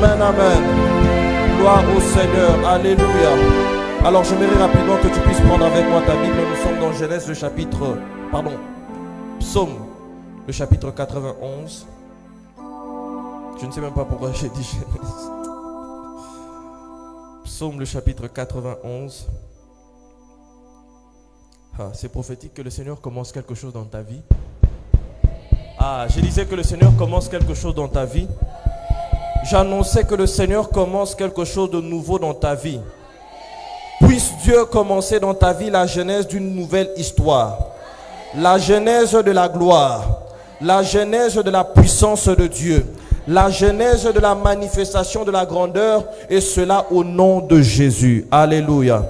Amen, amen. Gloire au Seigneur. Alléluia. Alors j'aimerais rapidement que tu puisses prendre avec moi ta Bible. Nous sommes dans Genèse, Psaume, le chapitre 91. Je ne sais même pas pourquoi j'ai dit Genèse. Psaume, le chapitre 91. C'est prophétique que le Seigneur commence quelque chose dans ta vie. Je disais que le Seigneur commence quelque chose dans ta vie. J'annonçais que le Seigneur commence quelque chose de nouveau dans ta vie. Puisse Dieu commencer dans ta vie la genèse d'une nouvelle histoire. La genèse de la gloire. La genèse de la puissance de Dieu. La genèse de la manifestation de la grandeur. Et cela au nom de Jésus. Alléluia.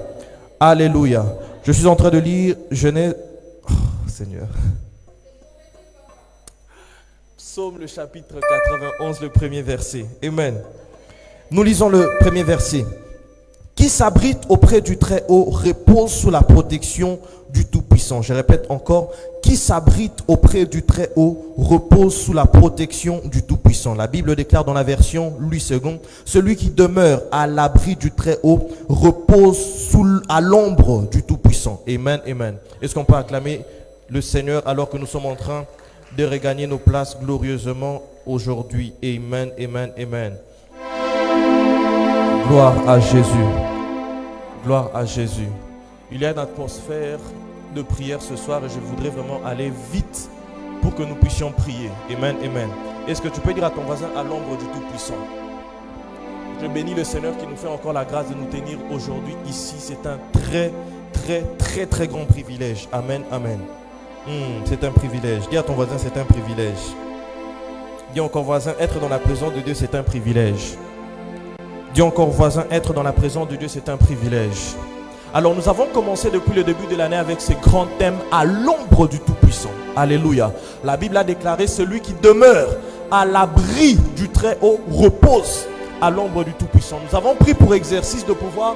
Alléluia. Je suis en train de lire Genèse. Oh, Seigneur. Psaume le chapitre 91, le premier verset. Amen. Nous lisons le premier verset. Qui s'abrite auprès du Très-Haut repose sous la protection du Tout-Puissant. Je répète encore. Qui s'abrite auprès du Très-Haut repose sous la protection du Tout-Puissant. La Bible déclare dans la version Louis II. Celui qui demeure à l'abri du Très-Haut repose à l'ombre du Tout-Puissant. Amen, amen. Est-ce qu'on peut acclamer le Seigneur alors que nous sommes en train de regagner nos places glorieusement aujourd'hui? Amen, amen, amen. Gloire à Jésus. Gloire à Jésus. Il y a une atmosphère de prière ce soir et je voudrais vraiment aller vite pour que nous puissions prier. Amen, amen. Est-ce que tu peux dire à ton voisin à l'ombre du Tout-Puissant? Je bénis le Seigneur qui nous fait encore la grâce de nous tenir aujourd'hui ici. C'est un très grand privilège. Amen, amen. C'est un privilège. Dis à ton voisin, c'est un privilège. Dis encore voisin, être dans la présence de Dieu, c'est un privilège. Dis encore voisin, être dans la présence de Dieu, c'est un privilège. Alors nous avons commencé depuis le début de l'année avec ce grand thème à l'ombre du Tout-Puissant. Alléluia. La Bible a déclaré celui qui demeure à l'abri du Très-Haut repose à l'ombre du Tout-Puissant. Nous avons pris pour exercice de pouvoir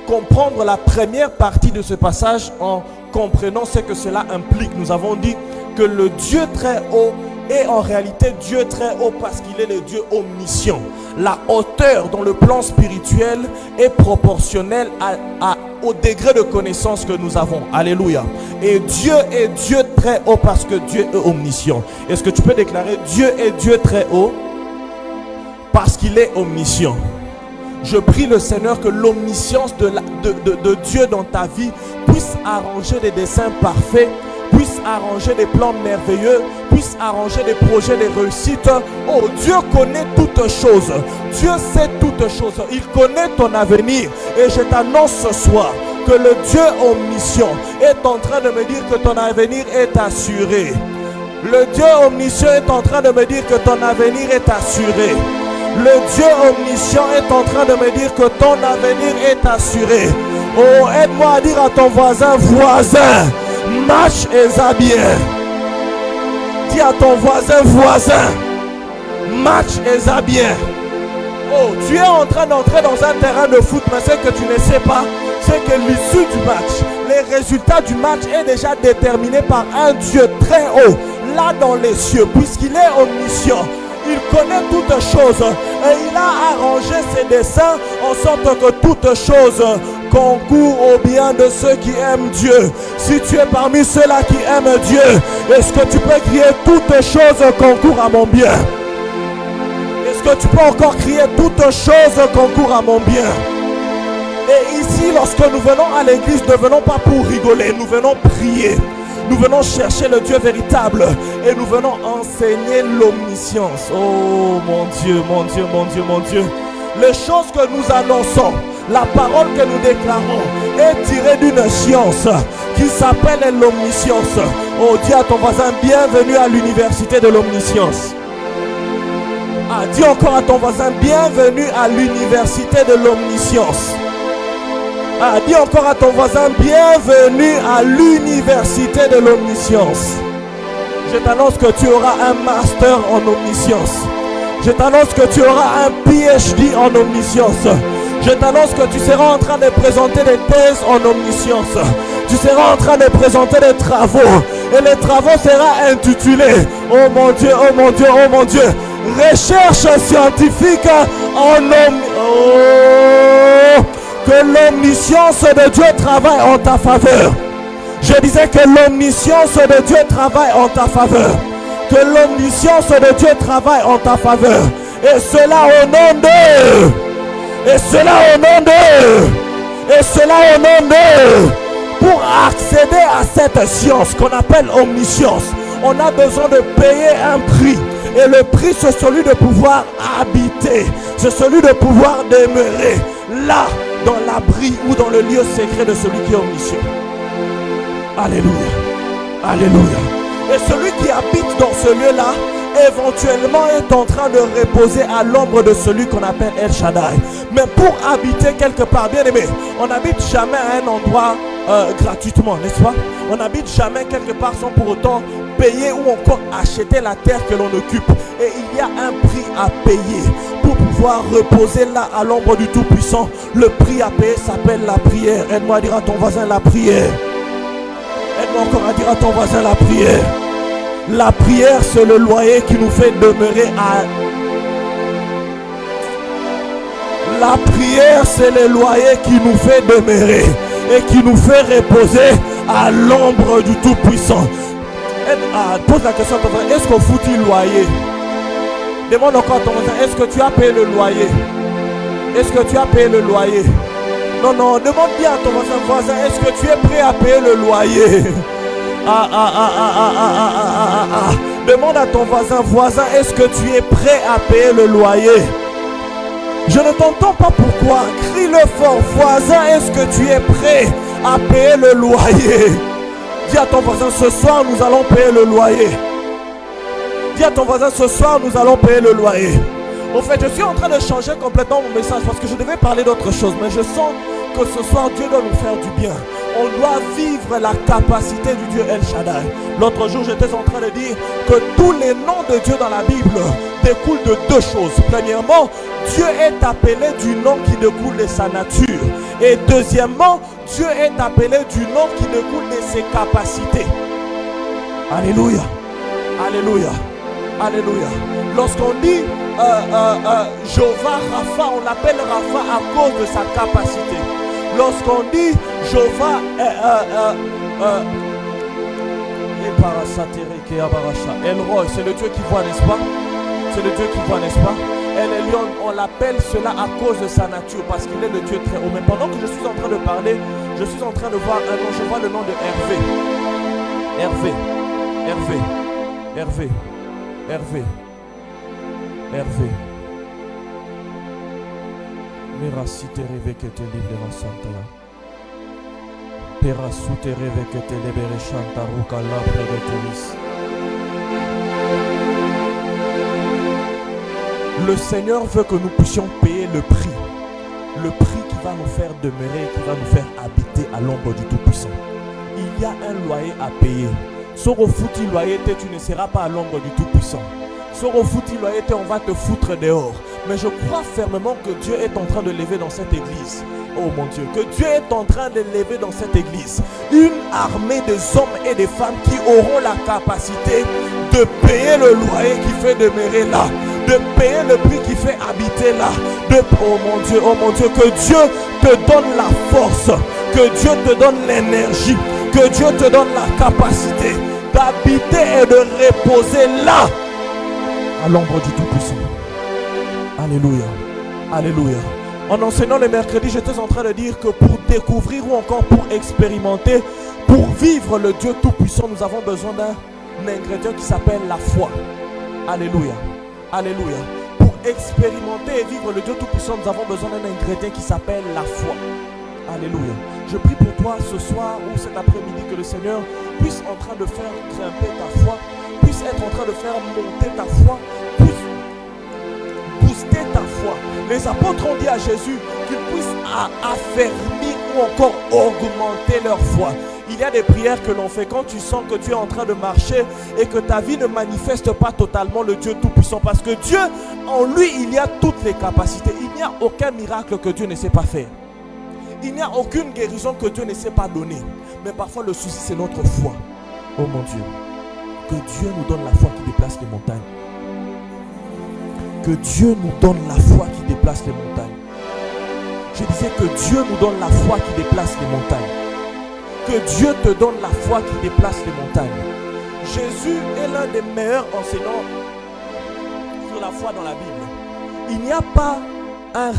comprendre la première partie de ce passage en comprenant ce que cela implique. Nous avons dit que le Dieu Très-Haut est en réalité Dieu Très-Haut parce qu'il est le Dieu omniscient. La hauteur dans le plan spirituel est proportionnelle au degré de connaissance que nous avons. Alléluia. Et Dieu est Dieu Très-Haut parce que Dieu est omniscient. Est-ce que tu peux déclarer Dieu est Dieu Très-Haut parce qu'il est omniscient? Je prie le Seigneur que l'omniscience de Dieu dans ta vie puisse arranger des desseins parfaits, puisse arranger des plans merveilleux, puisse arranger des projets de réussite. Oh, Dieu connaît toutes choses. Dieu sait toutes choses. Il connaît ton avenir. Et je t'annonce ce soir que le Dieu omniscient est en train de me dire que ton avenir est assuré. Le Dieu omniscient est en train de me dire que ton avenir est assuré. Le Dieu omniscient est en train de me dire que ton avenir est assuré. Oh, aide-moi à dire à ton voisin, marche et bien. Dis à ton voisin, marche et bien. Oh, tu es en train d'entrer dans un terrain de foot, mais ce que tu ne sais pas, c'est que l'issue du match, les résultats du match est déjà déterminé par un Dieu très haut, là dans les cieux, puisqu'il est omniscient. Il connaît toutes choses et il a arrangé ses desseins en sorte que toutes choses concourent au bien de ceux qui aiment Dieu. Si tu es parmi ceux-là qui aiment Dieu, est-ce que tu peux crier toutes choses concourent à mon bien? Est-ce que tu peux encore crier toutes choses concourent à mon bien? Et ici, lorsque nous venons à l'église, ne venons pas pour rigoler, nous venons prier. Nous venons chercher le Dieu véritable et nous venons enseigner l'omniscience. Oh mon Dieu, mon Dieu, mon Dieu, mon Dieu. Les choses que nous annonçons, la parole que nous déclarons est tirée d'une science qui s'appelle l'omniscience. Oh, dis à ton voisin, bienvenue à l'université de l'omniscience. Dis encore à ton voisin, bienvenue à l'université de l'omniscience. Dis encore à ton voisin, bienvenue à l'université de l'omniscience. Je t'annonce que tu auras un master en omniscience. Je t'annonce que tu auras un PhD en omniscience. Je t'annonce que tu seras en train de présenter des thèses en omniscience. Tu seras en train de présenter des travaux. Et les travaux seront intitulés, oh mon Dieu, oh mon Dieu, oh mon Dieu, recherche scientifique que l'omniscience de Dieu travaille en ta faveur. Je disais que l'omniscience de Dieu travaille en ta faveur. Que l'omniscience de Dieu travaille en ta faveur. Et cela au nom de... Et cela au nom de... Et cela au nom de... Pour accéder à cette science qu'on appelle omniscience, on a besoin de payer un prix. Et le prix, c'est celui de pouvoir habiter. C'est celui de pouvoir demeurer là, dans l'abri ou dans le lieu secret de celui qui est omniscient. Alléluia. Alléluia. Et celui qui habite dans ce lieu-là, éventuellement est en train de reposer à l'ombre de celui qu'on appelle El Shaddai. Mais pour habiter quelque part, bien aimé, on n'habite jamais à un endroit gratuitement, n'est-ce pas? On n'habite jamais quelque part sans pour autant payer ou encore acheter la terre que l'on occupe. Et il y a un prix à payer pour pouvoir reposer là à l'ombre du Tout-Puissant. Le prix à payer s'appelle la prière. Aide-moi à dire à ton voisin la prière. Aide-moi encore à dire à ton voisin la prière. La prière, c'est le loyer qui nous fait demeurer à... La prière, c'est le loyer qui nous fait demeurer et qui nous fait reposer à l'ombre du Tout-Puissant. Pose la question à ton voisin, est-ce qu'on fout-il loyer? Demande encore à ton voisin, est-ce que tu as payé le loyer? Est-ce que tu as payé le loyer? Non, non, demande bien à ton voisin, est-ce que tu es prêt à payer le loyer? Demande à ton voisin, est-ce que tu es prêt à payer le loyer? Je ne t'entends pas, pourquoi? Crie-le fort, voisin, est-ce que tu es prêt à payer le loyer? Dis à ton voisin, ce soir nous allons payer le loyer. Dis à ton voisin, ce soir nous allons payer le loyer. En fait, je suis en train de changer complètement mon message parce que je devais parler d'autre chose, mais je sens que ce soir Dieu doit nous faire du bien. On doit vivre la capacité du Dieu El Shaddai. L'autre jour, j'étais en train de dire que tous les noms de Dieu dans la Bible découlent de deux choses. Premièrement, Dieu est appelé du nom qui découle de sa nature. Et deuxièmement, Dieu est appelé du nom qui découle de ses capacités. Alléluia. Alléluia. Alléluia. Lorsqu'on dit Jéhovah Rapha, on l'appelle Rapha à cause de sa capacité. Lorsqu'on dit Jéhovah Elroy, c'est le Dieu qui voit, n'est-ce pas? C'est le Dieu qui voit, n'est-ce pas? El Elyon, on l'appelle cela à cause de sa nature, parce qu'il est le Dieu très haut. Mais pendant que je suis en train de parler, je suis en train de voir un nom. Je vois le nom de Hervé. Hervé. Hervé. Hervé. Hervé. Hervé. Merci te rêver que te libère Santa. Perasu te rêver que te libère Chanta Rukala Preveturis. Le Seigneur veut que nous puissions payer le prix qui va nous faire demeurer, qui va nous faire habiter à l'ombre du Tout-Puissant. Il y a un loyer à payer. Soro fouti loyer, tu ne seras pas à l'ombre du Tout-Puissant. Soro fouti loyer, on va te foutre dehors. Mais je crois fermement que Dieu est en train de lever dans cette église. Oh mon Dieu, que Dieu est en train de lever dans cette église une armée de hommes et de femmes qui auront la capacité de payer le loyer qui fait demeurer là, de payer le prix qui fait habiter là. Oh mon Dieu, que Dieu te donne la force, que Dieu te donne l'énergie, que Dieu te donne la capacité d'habiter et de reposer là, à l'ombre du Tout-Puissant. Alléluia. Alléluia. En enseignant le mercredi, j'étais en train de dire que pour découvrir ou encore pour expérimenter, pour vivre le Dieu Tout-Puissant, nous avons besoin d'un ingrédient qui s'appelle la foi. Alléluia. Alléluia. Pour expérimenter et vivre le Dieu Tout-Puissant, nous avons besoin d'un ingrédient qui s'appelle la foi. Alléluia. Je prie pour toi ce soir ou cet après-midi que le Seigneur puisse en train de faire grimper ta foi, puisse être en train de faire monter ta foi, puisse booster ta foi. Les apôtres ont dit à Jésus qu'ils puissent affermir ou encore augmenter leur foi. Il y a des prières que l'on fait quand tu sens que tu es en train de marcher et que ta vie ne manifeste pas totalement le Dieu Tout-Puissant. Parce que Dieu, en lui, il y a toutes les capacités. Il n'y a aucun miracle que Dieu ne sait pas faire. Il n'y a aucune guérison que Dieu ne sait pas donner. Mais parfois le souci, c'est notre foi. Oh mon Dieu, que Dieu nous donne la foi qui déplace les montagnes. que Dieu nous donne la foi qui déplace les montagnes. Je disais que Dieu nous donne la foi qui déplace les montagnes. Que Dieu te donne la foi qui déplace les montagnes. Jésus est l'un des meilleurs enseignants sur la foi dans la Bible. Il n'y a pas un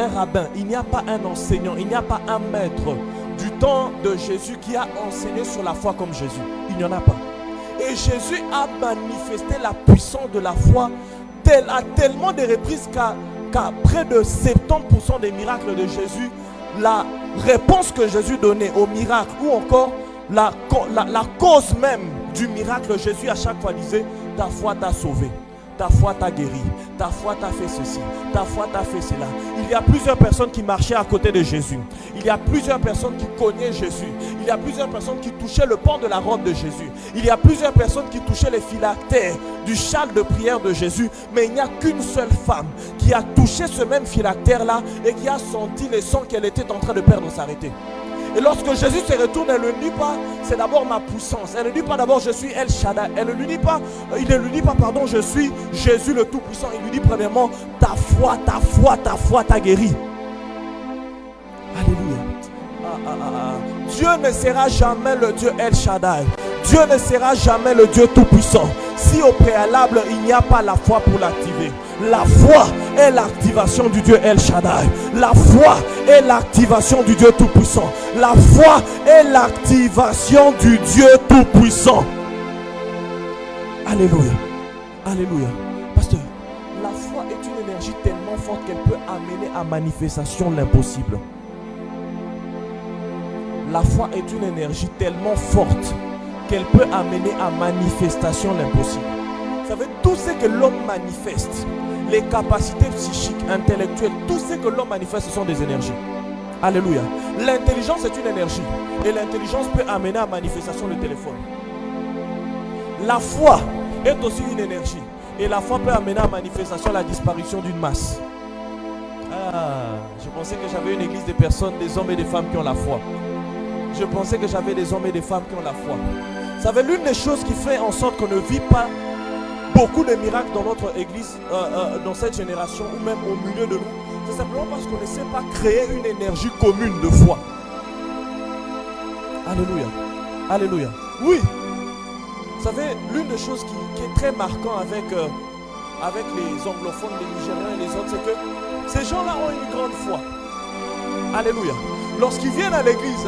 rabbin, il n'y a pas un enseignant, il n'y a pas un maître du temps de Jésus qui a enseigné sur la foi comme Jésus. Il n'y en a pas. Et Jésus a manifesté la puissance de la foi à tellement de reprises qu'à près de 70% des miracles de Jésus, la réponse que Jésus donnait au miracle ou encore la cause même du miracle, Jésus à chaque fois disait: ta foi t'a sauvé, ta foi t'a guéri, ta foi t'a fait ceci, ta foi t'a fait cela. Il y a plusieurs personnes qui marchaient à côté de Jésus. Il y a plusieurs personnes qui connaissaient Jésus. Il y a plusieurs personnes qui touchaient le pan de la robe de Jésus. Il y a plusieurs personnes qui touchaient les phylactères du châle de prière de Jésus. Mais il n'y a qu'une seule femme qui a touché ce même phylactère-là et qui a senti le sang qu'elle était en train de perdre s'arrêter. Et lorsque Jésus se retourne, elle ne lui dit pas: c'est d'abord ma puissance. Elle ne lui dit pas d'abord: je suis El Shaddai. Il ne lui dit pas, pardon, je suis Jésus le Tout-Puissant. Il lui dit premièrement: ta foi t'a guéri. Alléluia. Dieu ne sera jamais le Dieu El Shaddai. Dieu ne sera jamais le Dieu Tout-Puissant si au préalable il n'y a pas la foi pour l'activer. La foi est l'activation du Dieu El Shaddai. La foi est l'activation du Dieu Tout-Puissant. La foi est l'activation du Dieu Tout-Puissant. Alléluia. Alléluia. Pasteur, la foi est une énergie tellement forte qu'elle peut amener à manifestation l'impossible. La foi est une énergie tellement forte qu'elle peut amener à manifestation l'impossible. Vous savez, tout ce que l'homme manifeste, les capacités psychiques, intellectuelles, tout ce que l'homme manifeste, ce sont des énergies. Alléluia. L'intelligence est une énergie. Et l'intelligence peut amener à manifestation le téléphone. La foi est aussi une énergie. Et la foi peut amener à manifestation la disparition d'une masse. Je pensais que j'avais une église de personnes, des hommes et des femmes qui ont la foi. Je pensais que j'avais des hommes et des femmes qui ont la foi. Vous savez, l'une des choses qui fait en sorte qu'on ne vit pas beaucoup de miracles dans notre église, dans cette génération ou même au milieu de nous, c'est simplement parce qu'on ne sait pas créer une énergie commune de foi. Alléluia. Alléluia. Oui. Vous savez, l'une des choses qui est très marquante avec les anglophones, les Nigériens et les autres, c'est que ces gens-là ont une grande foi. Alléluia. Lorsqu'ils viennent à l'église,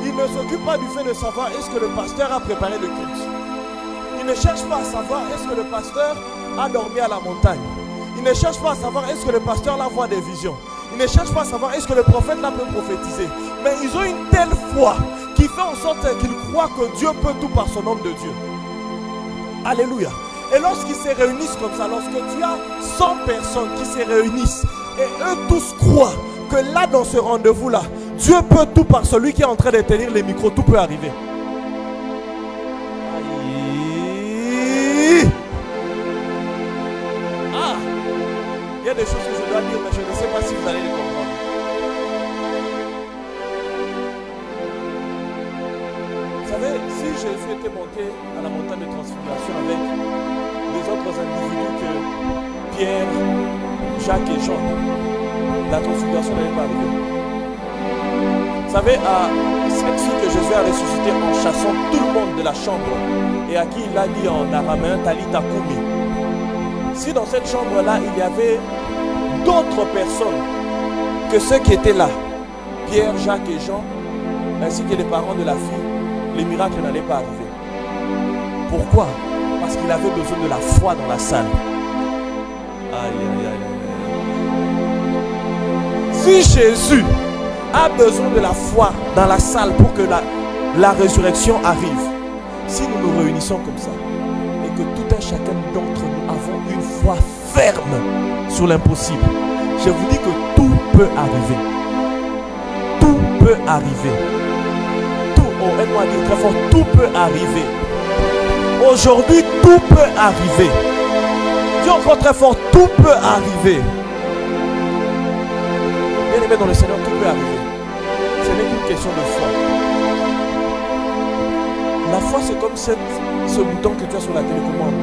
ils ne s'occupent pas du fait de savoir est-ce que le pasteur a préparé le culte. Ils ne cherchent pas à savoir est-ce que le pasteur a dormi à la montagne. Ils ne cherchent pas à savoir est-ce que le pasteur là voit des visions. Ils ne cherchent pas à savoir est-ce que le prophète là peut prophétiser. Mais ils ont une telle foi qui fait en sorte qu'ils croient que Dieu peut tout par son nom de Dieu. Alléluia. Et lorsqu'ils se réunissent comme ça, lorsque tu as 100 personnes qui se réunissent et eux tous croient que là dans ce rendez-vous-là, Dieu peut tout par celui qui est en train de tenir les micros, tout peut arriver. Il y a des choses que je dois dire, mais je ne sais pas si vous allez les comprendre. Vous savez, si Jésus était monté à la montagne de transfiguration avec les autres individus que Pierre, Jacques et Jean, la transfiguration n'avait pas arrivé. Vous savez, à cette fille que Jésus a ressuscité en chassant tout le monde de la chambre et à qui il a dit en araméen Talita Koumi. Si dans cette chambre-là, il y avait d'autres personnes que ceux qui étaient là, Pierre, Jacques et Jean, ainsi que les parents de la fille, les miracles n'allaient pas arriver. Pourquoi? Parce qu'il avait besoin de la foi dans la salle. Aïe, aïe, aïe, aïe. Si Jésus a besoin de la foi dans la salle pour que la résurrection arrive, si nous nous réunissons comme ça, et que tout un chacun d'entre nous avons une foi ferme sur l'impossible, je vous dis que tout peut arriver. Tout peut arriver. Tout, oh, aide-moi à dire très fort, tout peut arriver. Aujourd'hui, tout peut arriver. Dis encore très fort, tout peut arriver. Bien aimé dans le Seigneur, tout peut arriver. Ce n'est qu'une question de foi. La foi, c'est comme ce bouton que tu as sur la télécommande.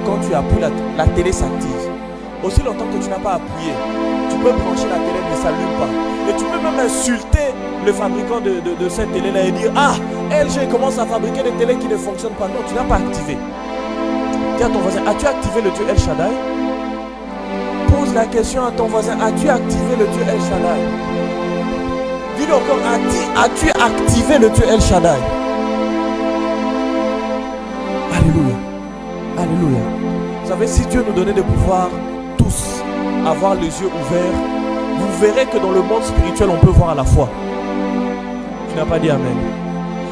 Quand tu appuies, la télé s'active. Aussi longtemps que tu n'as pas appuyé, tu peux brancher la télé, ne s'allume pas. Et tu peux même insulter le fabricant de cette télé-là et dire, ah, LG commence à fabriquer des télés qui ne fonctionnent pas. Non, tu n'as pas activé. Dis à ton voisin, as-tu activé le Dieu El Shaddai? Pose la question à ton voisin, as-tu activé le Dieu El Shaddai? Dis-le encore, as-tu activé le Dieu El Shaddai? Alléluia. Alléluia. Vous savez, si Dieu nous donnait de pouvoir tous avoir les yeux ouverts, vous verrez que dans le monde spirituel, on peut voir à la foi. Tu n'as pas dit Amen.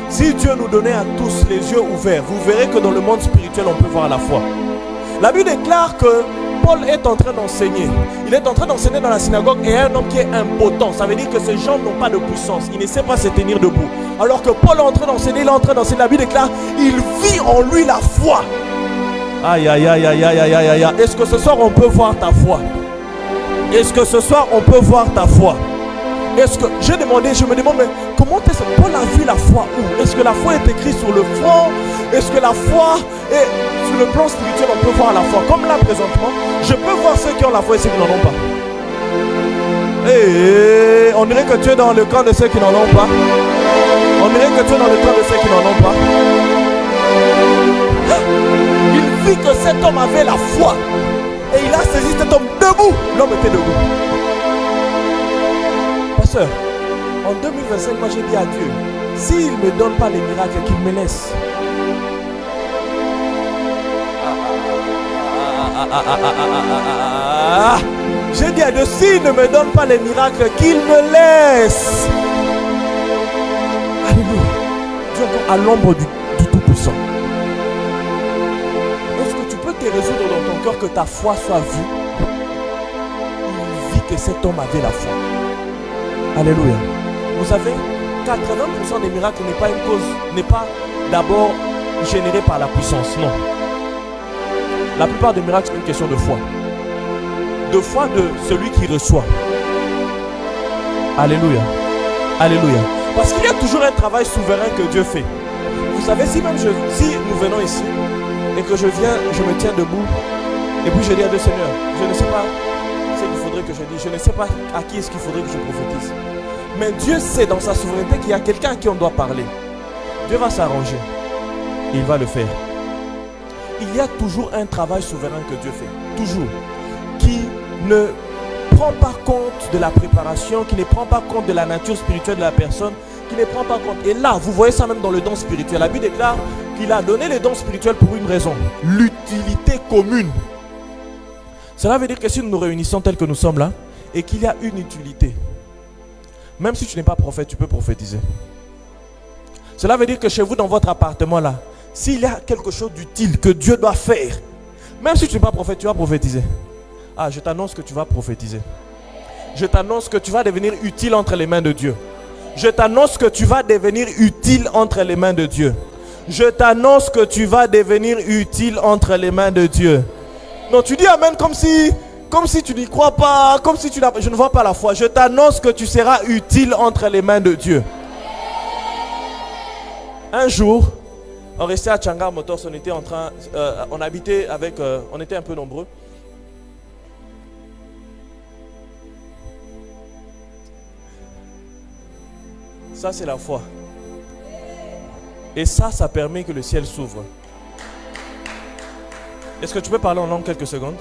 Si Dieu nous donnait à tous les yeux ouverts, vous verrez que dans le monde spirituel, on peut voir à la foi. La Bible déclare que Paul est en train d'enseigner. Il est en train d'enseigner dans la synagogue et un homme qui est impotent. Ça veut dire que ces gens n'ont pas de puissance. Il ne sait pas se tenir debout. Alors que Paul est en train d'enseigner, il est en train d'enseigner. La Bible déclare, il vit en lui la foi. Aïe, aïe, aïe, aïe, aïe, aïe, aïe, aïe. Est-ce que ce soir on peut voir ta foi? Est-ce que ce soir on peut voir ta foi? Est-ce que, je me demande, mais comment est-ce que Paul a vu la foi où? Est-ce que la foi est écrite sur le front? Est-ce que la foi est sur le plan spirituel? On peut voir la foi. Comme là présentement, je peux voir ceux qui ont la foi et ceux qui n'en ont pas. Et on dirait que tu es dans le camp de ceux qui n'en ont pas. On dirait que tu es dans le camp de ceux qui n'en ont pas. Il vit que cet homme avait la foi. Et il a saisi cet homme debout. L'homme était debout. Pasteur, en 2025, moi j'ai dit à Dieu, s'il ne me donne pas les miracles, qu'il me laisse. J'ai dit à Dieu, s'il ne me donne pas les miracles, qu'il me laisse. Alléluia. Dieu est à l'ombre du Tout-Puissant. Est-ce que tu peux te résoudre dans ton cœur que ta foi soit vue? Il vit que cet homme avait la foi. Alléluia. Vous savez, 80% des miracles n'est pas d'abord généré par la puissance, non. La plupart des miracles, c'est une question de foi. De foi de celui qui reçoit. Alléluia. Alléluia. Parce qu'il y a toujours un travail souverain que Dieu fait. Vous savez, si nous venons ici et que je viens, je me tiens debout et puis je dis à Dieu, Seigneur, je ne sais pas ce qu'il faudrait que je dise, je ne sais pas à qui est-ce qu'il faudrait que je prophétise. Mais Dieu sait dans sa souveraineté qu'il y a quelqu'un à qui on doit parler. Dieu va s'arranger et il va le faire. Il y a toujours un travail souverain que Dieu fait, toujours, qui ne prend pas compte de la préparation, qui ne prend pas compte de la nature spirituelle de la personne, qui ne prend pas compte. Et là, vous voyez ça même dans le don spirituel. La Bible déclare qu'il a donné les dons spirituels pour une raison, l'utilité commune. Cela veut dire que si nous nous réunissons tels que nous sommes là, et qu'il y a une utilité, même si tu n'es pas prophète, tu peux prophétiser. Cela veut dire que chez vous, dans votre appartement là, s'il y a quelque chose d'utile que Dieu doit faire, même si tu n'es pas prophète, tu vas prophétiser. Ah, je t'annonce que tu vas prophétiser. Je t'annonce que tu vas devenir utile entre les mains de Dieu. Je t'annonce que tu vas devenir utile entre les mains de Dieu. Je t'annonce que tu vas devenir utile entre les mains de Dieu. Non, tu dis Amen comme si tu n'y crois pas, comme si je ne vois pas la foi. Je t'annonce que tu seras utile entre les mains de Dieu. Un jour, on restait à Changar Motors, on était on habitait avec, on était un peu nombreux. Ça c'est la foi. Et ça permet que le ciel s'ouvre. Est-ce que tu peux parler en langue quelques secondes?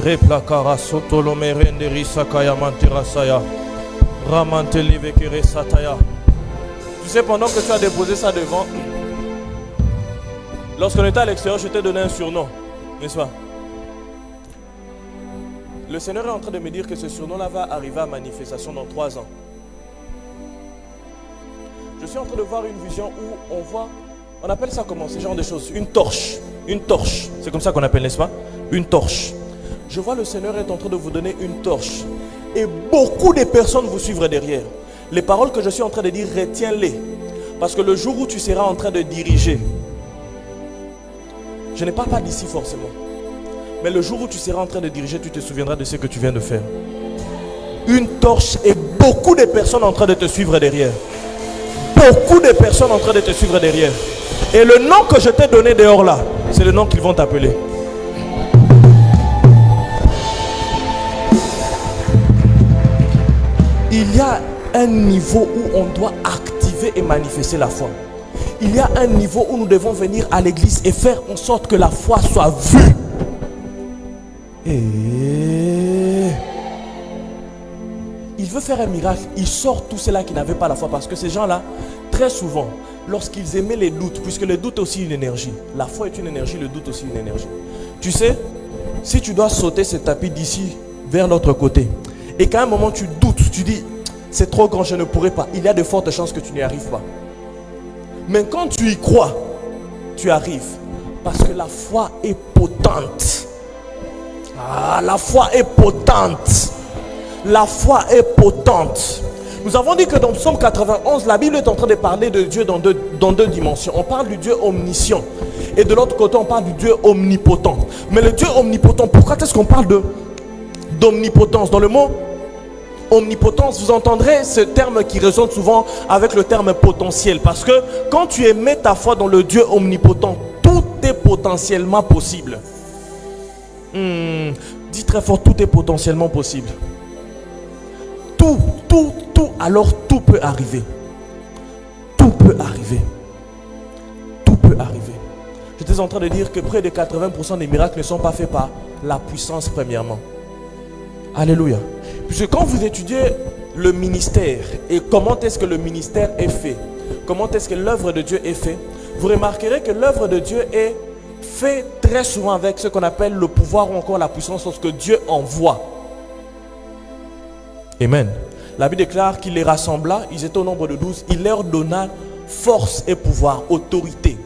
Replakara sotolo merende risakaya mantirasaya ramanteli vekere sataya. Tu sais, pendant que tu as déposé ça devant, lorsqu'on était à l'extérieur, je t'ai donné un surnom, n'est-ce pas? Le Seigneur est en train de me dire que ce surnom-là va arriver à manifestation dans 3 ans. Je suis en train de voir une vision où on voit, on appelle ça comment, ce genre de choses, une torche. Une torche, c'est comme ça qu'on appelle, n'est-ce pas? Une torche. Je vois le Seigneur est en train de vous donner une torche. Et beaucoup de personnes vous suivront derrière. Les paroles que je suis en train de dire, retiens-les. Parce que le jour où tu seras en train de diriger, je ne parle pas d'ici forcément, mais le jour où tu seras en train de diriger, tu te souviendras de ce que tu viens de faire. Une torche et beaucoup de personnes en train de te suivre derrière. Beaucoup de personnes en train de te suivre derrière. Et le nom que je t'ai donné dehors là, c'est le nom qu'ils vont t'appeler. Il y a un niveau où on doit activer et manifester la foi. Il y a un niveau où nous devons venir à l'église et faire en sorte que la foi soit vue. Et il veut faire un miracle, il sort tous ceux-là qui n'avaient pas la foi, parce que ces gens-là, très souvent, lorsqu'ils aimaient les doutes, puisque le doute est aussi une énergie, la foi est une énergie, le doute aussi une énergie. Tu sais, si tu dois sauter ce tapis d'ici vers l'autre côté, et qu'à un moment tu doutes, tu dis, c'est trop grand, je ne pourrai pas, il y a de fortes chances que tu n'y arrives pas. Mais quand tu y crois, tu arrives, parce que la foi est potente. Ah, la foi est potente. La foi est potente. Nous avons dit que dans Psaume 91, la Bible est en train de parler de Dieu dans deux dimensions. On parle du Dieu omniscient. Et de l'autre côté, on parle du Dieu omnipotent. Mais le Dieu omnipotent, pourquoi est-ce qu'on parle d'omnipotence? Dans le mot omnipotence, vous entendrez ce terme qui résonne souvent avec le terme potentiel. Parce que quand tu émets ta foi dans le Dieu omnipotent, tout est potentiellement possible. Dis très fort, tout est potentiellement possible. Tout, alors tout peut arriver. Tout peut arriver. Tout peut arriver. J'étais en train de dire que près de 80% des miracles ne sont pas faits par la puissance premièrement. Alléluia. Puisque quand vous étudiez le ministère et comment est-ce que le ministère est fait, comment est-ce que l'œuvre de Dieu est faite, vous remarquerez que l'œuvre de Dieu est faite très souvent avec ce qu'on appelle le pouvoir ou encore la puissance lorsque Dieu envoie. Amen. La Bible déclare qu'il les rassembla, ils étaient au nombre de 12, il leur donna force et pouvoir, autorité.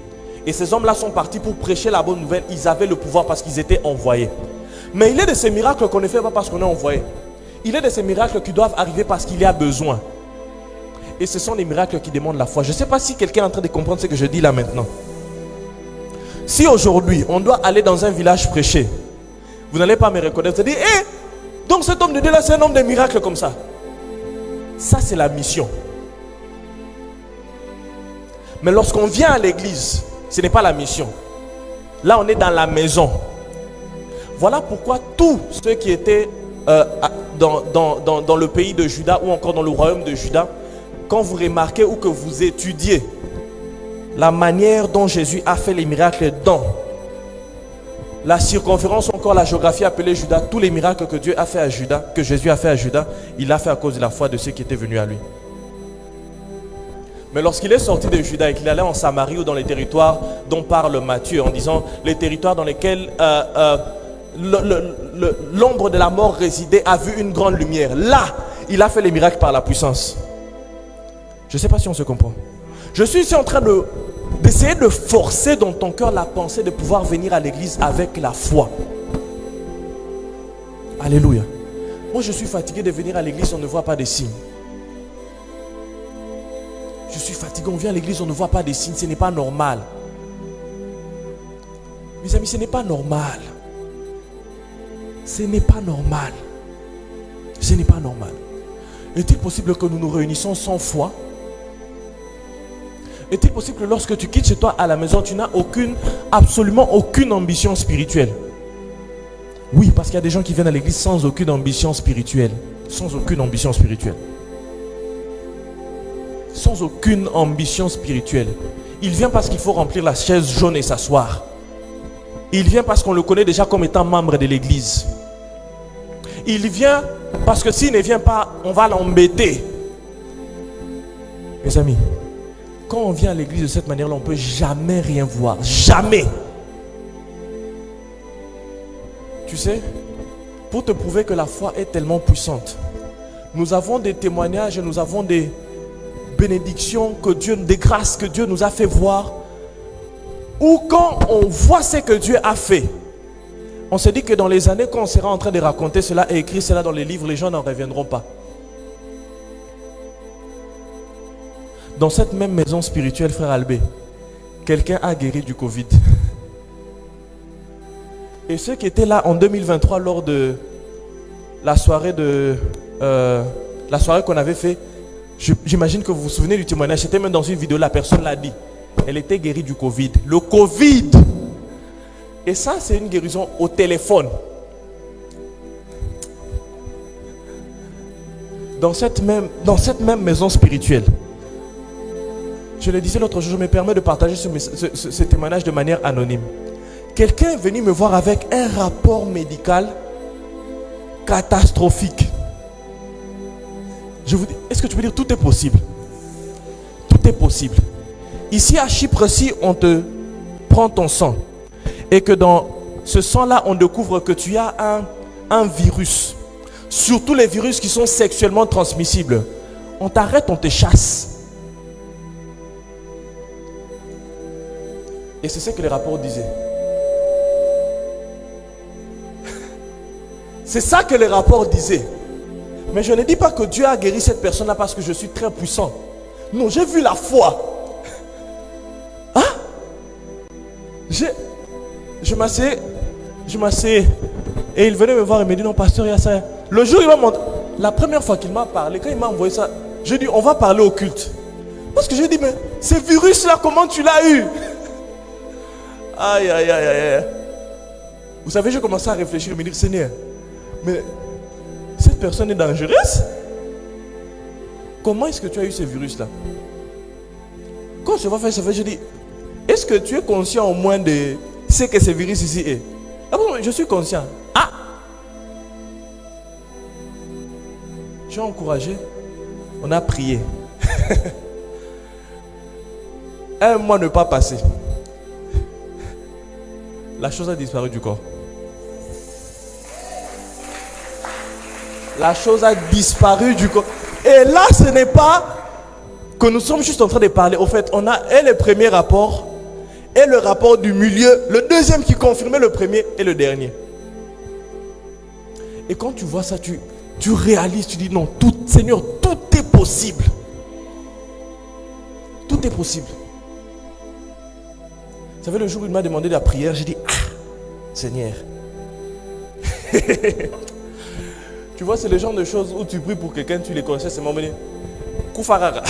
Et ces hommes-là sont partis pour prêcher la bonne nouvelle, ils avaient le pouvoir parce qu'ils étaient envoyés. Mais il est de ces miracles qu'on ne fait pas parce qu'on est envoyé. Il est de ces miracles qui doivent arriver parce qu'il y a besoin. Et ce sont des miracles qui demandent la foi. Je ne sais pas si quelqu'un est en train de comprendre ce que je dis là maintenant. Si aujourd'hui, on doit aller dans un village prêcher, vous n'allez pas me reconnaître. Vous allez dire, donc cet homme de Dieu là, c'est un homme de miracles comme ça. Ça, c'est la mission. Mais lorsqu'on vient à l'église, ce n'est pas la mission. Là, on est dans la maison. Voilà pourquoi tous ceux qui étaient dans le pays de Juda ou encore dans le royaume de Juda, quand vous remarquez ou que vous étudiez la manière dont Jésus a fait les miracles dans la circonférence, encore la géographie appelée Juda, tous les miracles que Dieu a fait à Juda, que Jésus a fait à Juda, il l'a fait à cause de la foi de ceux qui étaient venus à lui. Mais lorsqu'il est sorti de Juda et qu'il allait en Samarie ou dans les territoires dont parle Matthieu, en disant les territoires dans lesquels l'ombre de la mort résidait, a vu une grande lumière. Là, il a fait les miracles par la puissance. Je ne sais pas si on se comprend. Je suis ici en train d'essayer de forcer dans ton cœur la pensée de pouvoir venir à l'église avec la foi. Alléluia. Moi, je suis fatigué de venir à l'église, on ne voit pas de signes. Je suis fatigué, on vient à l'église, on ne voit pas de signes. Ce n'est pas normal. Mes amis, ce n'est pas normal. Ce n'est pas normal. Ce n'est pas normal. Est-il possible que nous nous réunissons sans foi? Est-il possible que lorsque tu quittes chez toi à la maison, tu n'as absolument aucune ambition spirituelle? Oui, parce qu'il y a des gens qui viennent à l'église sans aucune ambition spirituelle. Sans aucune ambition spirituelle. Sans aucune ambition spirituelle. Il vient parce qu'il faut remplir la chaise jaune et s'asseoir. Il vient parce qu'on le connaît déjà comme étant membre de l'église. Il vient parce que s'il ne vient pas, on va l'embêter. Mes amis, quand on vient à l'église de cette manière-là, on ne peut jamais rien voir. Jamais. Tu sais, pour te prouver que la foi est tellement puissante, nous avons des témoignages, nous avons des bénédictions, des grâces que Dieu nous a fait voir. Ou quand on voit ce que Dieu a fait, on se dit que dans les années, quand on sera en train de raconter cela et écrire cela dans les livres, les gens n'en reviendront pas. Dans cette même maison spirituelle, frère Albé, quelqu'un a guéri du Covid. Et ceux qui étaient là en 2023 lors de la soirée qu'on avait fait, j'imagine que vous vous souvenez du témoignage. C'était même dans une vidéo, la personne l'a dit. Elle était guérie du Covid. Le Covid. Et ça, c'est une guérison au téléphone. Dans cette même maison spirituelle. Je le disais l'autre jour, je me permets de partager ce témoignage de manière anonyme. Quelqu'un est venu me voir avec un rapport médical catastrophique. Je vous dis, est-ce que tu peux dire tout est possible? Tout est possible. Ici à Chypre, si on te prend ton sang et que dans ce sang-là, on découvre que tu as un virus, surtout les virus qui sont sexuellement transmissibles, on t'arrête, on te chasse. Et c'est ce que les rapports disaient. C'est ça que les rapports disaient. Mais je ne dis pas que Dieu a guéri cette personne-là parce que je suis très puissant. Non, j'ai vu la foi. Hein? Je m'asseyais. Et il venait me voir et me dit, non, pasteur, il y a ça. Le jour, il m'a montré. La première fois qu'il m'a parlé, quand il m'a envoyé ça, j'ai dit, on va parler au culte. Parce que j'ai dit, mais ce virus-là, comment tu l'as eu? Aïe, aïe, aïe, aïe. Vous savez, j'ai commencé à réfléchir et me dire, Seigneur, mais cette personne est dangereuse. Comment est-ce que tu as eu ce virus-là? Quand je vais faire ça, je dis, est-ce que tu es conscient au moins de ce que ce virus ici est? Ah bon, je suis conscient. Ah! J'ai encouragé. On a prié. Un mois ne pas passé. La chose a disparu du corps. La chose a disparu du corps. Et là, ce n'est pas que nous sommes juste en train de parler. Au fait, on a le premier rapport et le rapport du milieu, le deuxième qui confirmait le premier et le dernier. Et quand tu vois ça, tu réalises, tu dis non, Seigneur, tout est possible. Tout est possible. Vous savez, le jour où il m'a demandé de la prière, j'ai dit, ah, Seigneur. Tu vois, c'est le genre de choses où tu pries pour quelqu'un, tu les connaissais, c'est mon moment. Koufarara.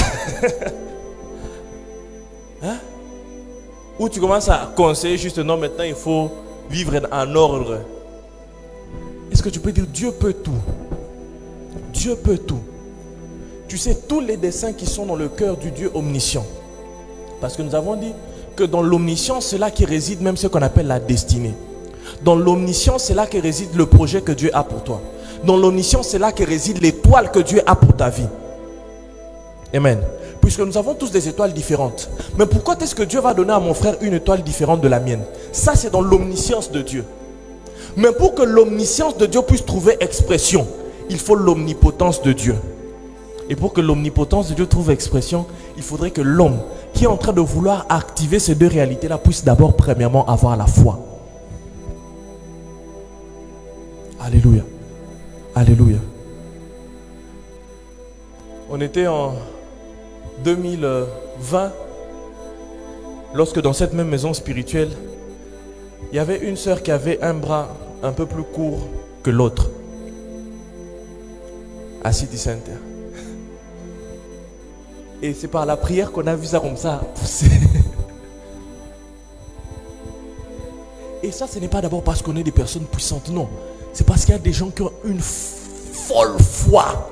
Hein? Où tu commences à conseiller juste, non, maintenant il faut vivre en ordre. Est-ce que tu peux dire, Dieu peut tout? Dieu peut tout. Tu sais, tous les desseins qui sont dans le cœur du Dieu omniscient. Parce que nous avons dit que dans l'omniscience, c'est là qui réside même ce qu'on appelle la destinée. Dans l'omniscience, c'est là que réside le projet que Dieu a pour toi. Dans l'omniscience, c'est là que réside l'étoile que Dieu a pour ta vie. Amen. Puisque nous avons tous des étoiles différentes. Mais pourquoi est-ce que Dieu va donner à mon frère une étoile différente de la mienne? Ça, c'est dans l'omniscience de Dieu. Mais pour que l'omniscience de Dieu puisse trouver expression, il faut l'omnipotence de Dieu. Et pour que l'omnipotence de Dieu trouve expression, il faudrait que l'homme qui est en train de vouloir activer ces deux réalités-là puisse d'abord, premièrement, avoir la foi. Alléluia. Alléluia. On était en 2020, lorsque dans cette même maison spirituelle, il y avait une sœur qui avait un bras un peu plus court que l'autre. À City Center. Et c'est par la prière qu'on a vu ça comme ça pousser. Et ça, ce n'est pas d'abord parce qu'on est des personnes puissantes, non. C'est parce qu'il y a des gens qui ont une folle foi.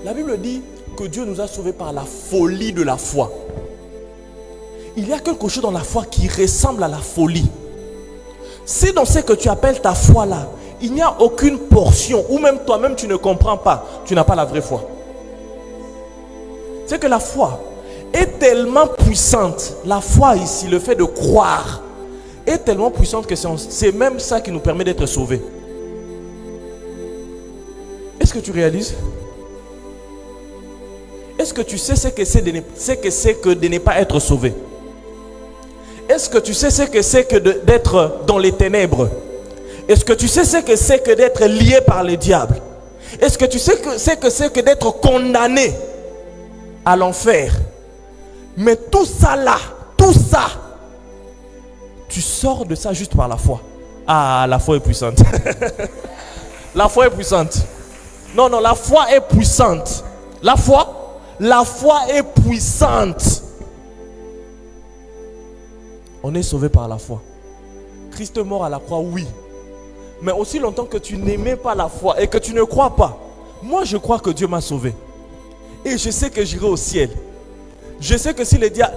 La Bible dit que Dieu nous a sauvés par la folie de la foi. Il y a quelque chose dans la foi qui ressemble à la folie. Si dans ce que tu appelles ta foi là, il n'y a aucune portion, ou même toi-même tu ne comprends pas, tu n'as pas la vraie foi. C'est que la foi est tellement puissante. La foi ici, le fait de croire, est tellement puissante que c'est même ça qui nous permet d'être sauvés. Est-ce que tu réalises? Est-ce que tu sais ce que c'est que de ne pas être sauvé? Est-ce que tu sais ce que c'est que d'être dans les ténèbres? Est-ce que tu sais ce que c'est que d'être lié par le diable? Est-ce que tu sais ce que c'est que d'être condamné? à l'enfer. Mais tout ça là, tout ça, tu sors de ça juste par la foi. Ah, la foi est puissante. La foi est puissante. Non, non, la foi est puissante. La foi est puissante. On est sauvé par la foi. Christ est mort à la croix, oui. Mais aussi longtemps que tu n'aimais pas la foi et que tu ne crois pas. Moi, je crois que Dieu m'a sauvé. Et je sais que j'irai au ciel. Je sais que si le diable...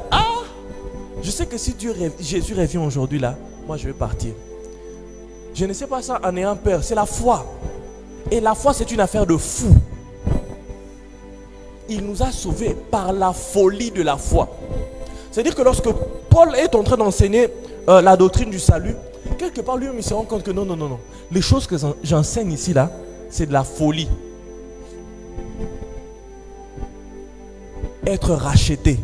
je sais que si Jésus revient aujourd'hui là, moi je vais partir. Je ne sais pas ça en ayant peur. C'est la foi. Et la foi, c'est une affaire de fou. Il nous a sauvés par la folie de la foi. C'est-à-dire que lorsque Paul est en train d'enseigner la doctrine du salut, quelque part lui-même il se rend compte que non. Les choses que j'enseigne ici là, c'est de la folie. Être racheté.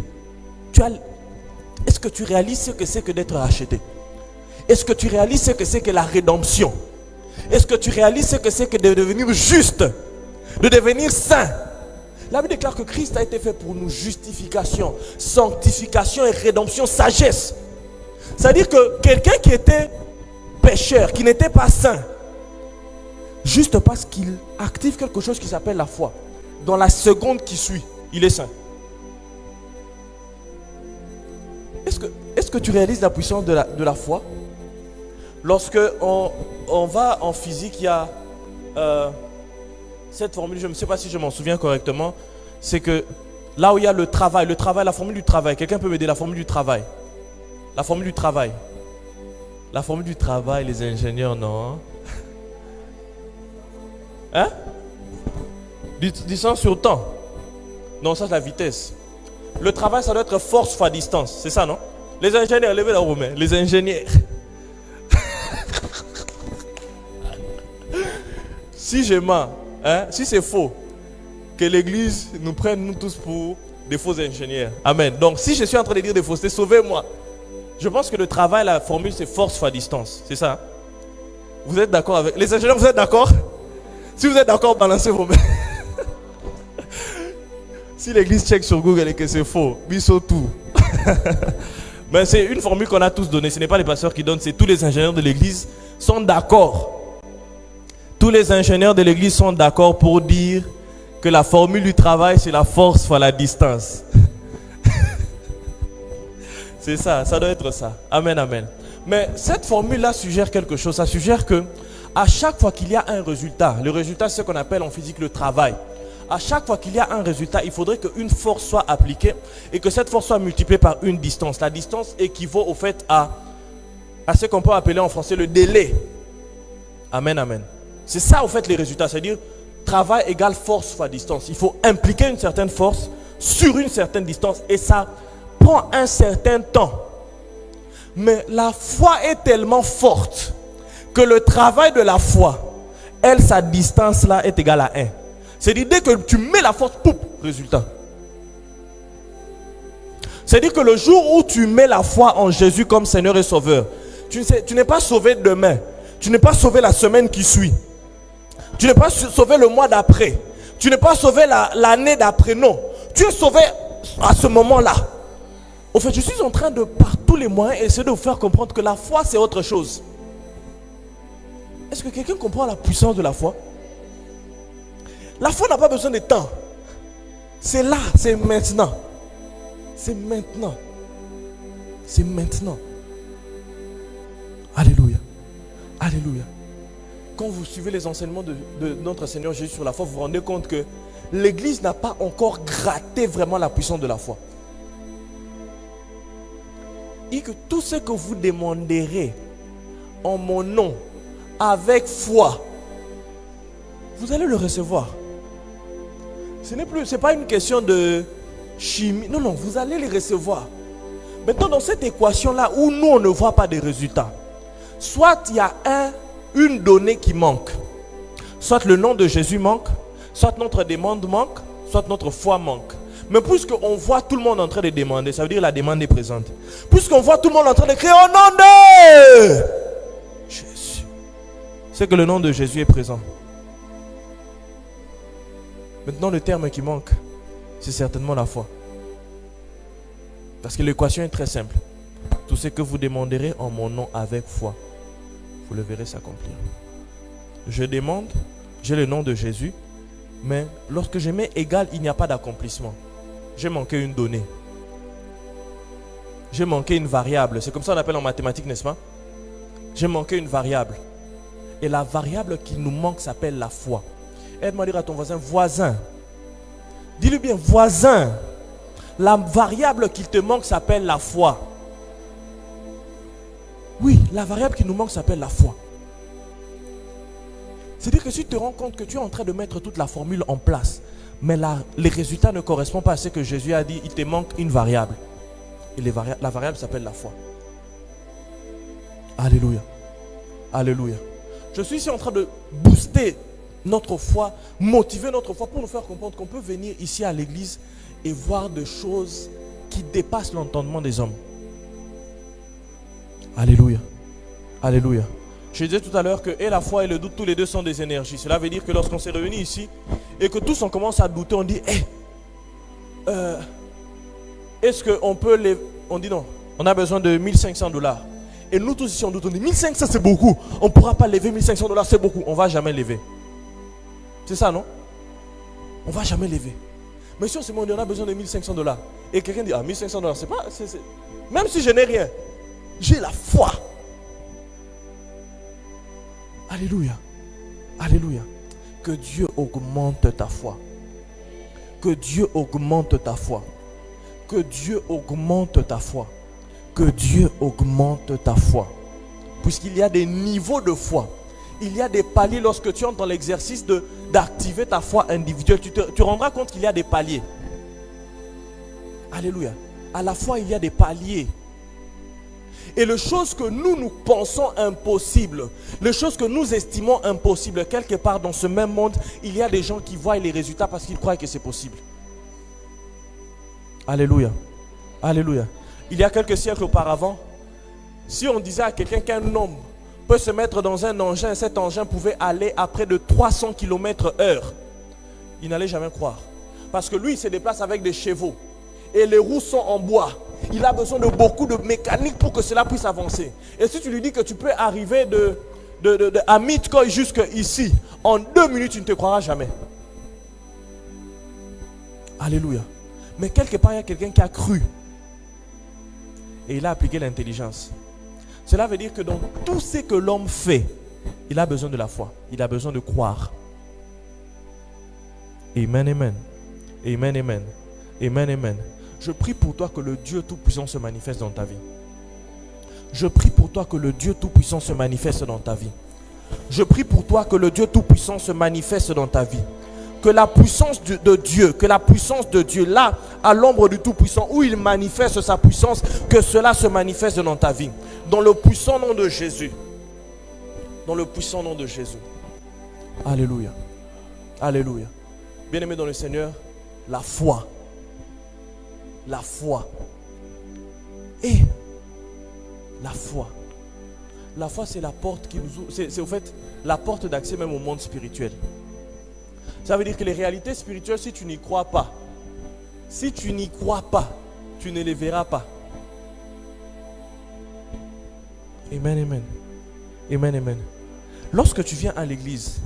Est-ce que tu réalises ce que c'est que d'être racheté? Est-ce que tu réalises ce que c'est que la rédemption? Est-ce que tu réalises ce que c'est que de devenir juste, de devenir saint? La Bible déclare que Christ a été fait pour nous justification, sanctification et rédemption, sagesse. C'est-à-dire que quelqu'un qui était pécheur, qui n'était pas saint, juste parce qu'il active quelque chose qui s'appelle la foi, dans la seconde qui suit, il est saint. Est-ce que tu réalises la puissance de la foi? Lorsque on va en physique, il y a cette formule, je ne sais pas si je m'en souviens correctement, c'est que là où il y a le travail, la formule du travail, quelqu'un peut m'aider, la formule du travail. La formule du travail. La formule du travail, les ingénieurs, non. Hein? Distance sur temps. Non, ça c'est la vitesse. Le travail, ça doit être force fois distance. C'est ça, non? Les ingénieurs, levez la main. Les ingénieurs. Si je mens, si c'est faux, que l'église nous prenne nous tous pour des faux ingénieurs. Amen. Donc, si je suis en train de dire des faussetés, sauvez-moi. Je pense que le travail, la formule, c'est force fois distance. C'est ça? Vous êtes d'accord avec... Les ingénieurs, vous êtes d'accord? Si vous êtes d'accord, balancez vos mains. Si l'église check sur Google et que c'est faux, biso tout. Mais c'est une formule qu'on a tous donnée. Ce n'est pas les pasteurs qui donnent, c'est tous les ingénieurs de l'église sont d'accord. Tous les ingénieurs de l'église sont d'accord pour dire que la formule du travail, c'est la force fois la distance. C'est ça, ça doit être ça. Amen, amen. Mais cette formule-là suggère quelque chose. Ça suggère que à chaque fois qu'il y a un résultat, le résultat c'est ce qu'on appelle en physique le travail. À chaque fois qu'il y a un résultat, il faudrait qu'une force soit appliquée et que cette force soit multipliée par une distance. La distance équivaut au fait à ce qu'on peut appeler en français le délai. Amen, amen. C'est ça au fait les résultats, c'est-à-dire travail égale force fois distance. Il faut impliquer une certaine force sur une certaine distance et ça prend un certain temps. Mais la foi est tellement forte que le travail de la foi, sa distance là est égale à 1. C'est-à-dire dès que tu mets la force, poup, résultat. C'est-à-dire que le jour où tu mets la foi en Jésus comme Seigneur et Sauveur, tu n'es pas sauvé demain. Tu n'es pas sauvé la semaine qui suit. Tu n'es pas sauvé le mois d'après. Tu n'es pas sauvé l'année d'après. Non. Tu es sauvé à ce moment-là. Au fait, je suis en train de, par tous les moyens, essayer de vous faire comprendre que la foi, c'est autre chose. Est-ce que quelqu'un comprend la puissance de la foi? La foi n'a pas besoin de temps. C'est là, c'est maintenant. C'est maintenant. C'est maintenant. Alléluia. Alléluia. Quand vous suivez les enseignements de notre Seigneur Jésus sur la foi, vous vous rendez compte que l'Église n'a pas encore gratté vraiment la puissance de la foi. Et que tout ce que vous demanderez en mon nom, avec foi, vous allez le recevoir. Ce n'est pas une question de chimie. Non, non, vous allez les recevoir. Maintenant, dans cette équation-là, où nous, on ne voit pas de résultats, soit il y a une donnée qui manque, soit le nom de Jésus manque, soit notre demande manque, soit notre foi manque. Mais puisqu'on voit tout le monde en train de demander, ça veut dire que la demande est présente. Puisqu'on voit tout le monde en train de crier au nom de Jésus, c'est que le nom de Jésus est présent. Maintenant, le terme qui manque, c'est certainement la foi. Parce que l'équation est très simple. Tout ce que vous demanderez en mon nom avec foi, vous le verrez s'accomplir. Je demande, j'ai le nom de Jésus, mais lorsque je mets égal, il n'y a pas d'accomplissement. J'ai manqué une donnée. J'ai manqué une variable. C'est comme ça qu'on appelle en mathématiques, n'est-ce pas? J'ai manqué une variable. Et la variable qui nous manque s'appelle la foi. Aide-moi à dire à ton voisin, voisin. Dis-lui bien, voisin. La variable qui te manque s'appelle la foi. Oui, la variable qui nous manque s'appelle la foi. C'est-à-dire que si tu te rends compte que tu es en train de mettre toute la formule en place, mais les résultats ne correspondent pas à ce que Jésus a dit, il te manque une variable. Et la variable s'appelle la foi. Alléluia. Alléluia. Je suis ici en train de booster notre foi, motiver notre foi pour nous faire comprendre qu'on peut venir ici à l'église et voir des choses qui dépassent l'entendement des hommes. Alléluia. Alléluia. Je disais tout à l'heure que et la foi et le doute, tous les deux sont des énergies. Cela veut dire que lorsqu'on s'est réunis ici et que tous on commence à douter, on dit est-ce qu'on peut les... On dit non, on a besoin de $1500. Et nous tous ici on doute, on dit 1500 c'est beaucoup. On ne pourra pas lever $1500, c'est beaucoup. On ne va jamais lever. C'est ça, non? On ne va jamais lever. Mais si on se dit on a besoin de $1500 et quelqu'un dit $1500, c'est pas... Même si je n'ai rien, j'ai la foi. Alléluia. Alléluia. Que Dieu augmente ta foi. Que Dieu augmente ta foi. Que Dieu augmente ta foi. Que Dieu augmente ta foi. Puisqu'il y a des niveaux de foi. Il y a des paliers lorsque tu entres dans l'exercice d'activer ta foi individuelle. Tu rendras compte qu'il y a des paliers. Alléluia. À la foi, il y a des paliers. Et les choses que nous pensons impossibles, les choses que nous estimons impossibles, quelque part dans ce même monde, il y a des gens qui voient les résultats parce qu'ils croient que c'est possible. Alléluia. Alléluia. Il y a quelques siècles auparavant, si on disait à quelqu'un qu'un homme peut se mettre dans un engin, cet engin pouvait aller à près de 300 km/h, il n'allait jamais croire. Parce que lui, il se déplace avec des chevaux et les roues sont en bois. Il a besoin de beaucoup de mécanique pour que cela puisse avancer. Et si tu lui dis que tu peux arriver à Midkoy jusqu'ici, en 2 minutes, tu ne te croiras jamais. Alléluia. Mais quelque part, il y a quelqu'un qui a cru. Et il a appliqué l'intelligence. Cela veut dire que dans tout ce que l'homme fait, il a besoin de la foi. Il a besoin de croire. Amen, amen. Amen, amen. Amen, amen. Je prie pour toi que le Dieu Tout-Puissant se manifeste dans ta vie. Je prie pour toi que le Dieu Tout-Puissant se manifeste dans ta vie. Je prie pour toi que le Dieu Tout-Puissant se manifeste dans ta vie. Que la puissance de Dieu, là, à l'ombre du Tout-Puissant, où il manifeste sa puissance, que cela se manifeste dans ta vie. Dans le puissant nom de Jésus. Dans le puissant nom de Jésus. Alléluia. Alléluia. Bien-aimé dans le Seigneur, la foi. La foi. Et la foi. La foi, c'est la porte qui nous ouvre. C'est au fait la porte d'accès même au monde spirituel. Ça veut dire que les réalités spirituelles, si tu n'y crois pas, tu ne les verras pas. Amen, amen. Amen, amen. Lorsque tu viens à l'église,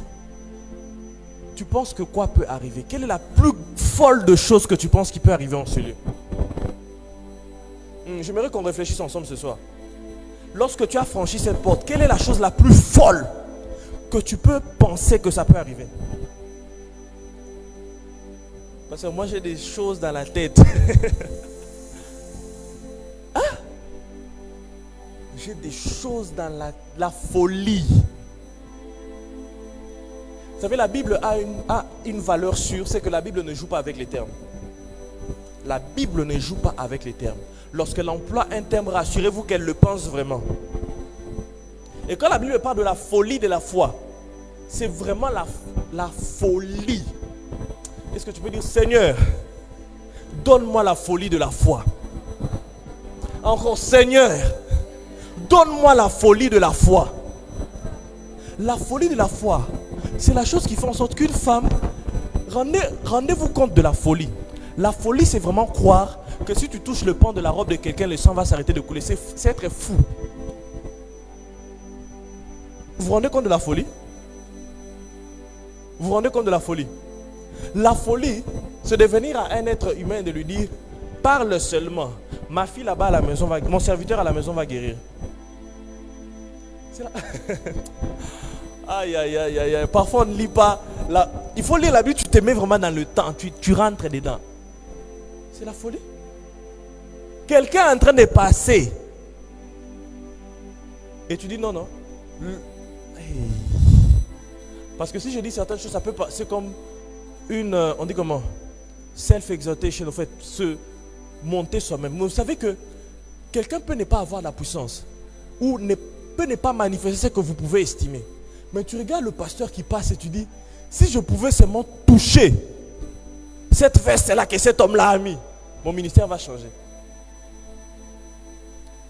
tu penses que quoi peut arriver? Quelle est la plus folle de choses que tu penses qui peut arriver en ce lieu? J'aimerais qu'on réfléchisse ensemble ce soir. Lorsque tu as franchi cette porte, quelle est la chose la plus folle que tu peux penser que ça peut arriver? Parce que moi j'ai des choses dans la tête. Hein? J'ai des choses dans la folie. Vous savez, la Bible a une valeur sûre, c'est que la Bible ne joue pas avec les termes. La Bible ne joue pas avec les termes. Lorsqu'elle emploie un terme, rassurez-vous qu'elle le pense vraiment. Et quand la Bible parle de la folie de la foi, c'est vraiment la folie. Est-ce que tu peux dire, Seigneur, donne-moi la folie de la foi. Encore, Seigneur, donne-moi la folie de la foi. La folie de la foi, c'est la chose qui fait en sorte qu'une femme, rendez-vous compte de la folie. La folie, c'est vraiment croire que si tu touches le pan de la robe de quelqu'un, le sang va s'arrêter de couler. C'est être fou. Vous vous rendez compte de la folie? Vous vous rendez compte de la folie? La folie, c'est de venir à un être humain et de lui dire, parle seulement. Ma fille là-bas à la maison va, mon serviteur à la maison va guérir. C'est là. Aïe, aïe, aïe, aïe. Parfois on ne lit pas. Il faut lire la Bible, tu te mets vraiment dans le temps, tu rentres dedans. C'est la folie. Quelqu'un est en train de passer. Et tu dis non, non. Parce que si je dis certaines choses, ça peut pas. C'est comme une, on dit comment? Self-exaltation, en fait, se monter soi-même. Mais vous savez que quelqu'un peut ne pas avoir la puissance ou peut ne pas manifester ce que vous pouvez estimer. Mais tu regardes le pasteur qui passe et tu dis, si je pouvais seulement toucher cette veste-là que cet homme-là a mis, mon ministère va changer.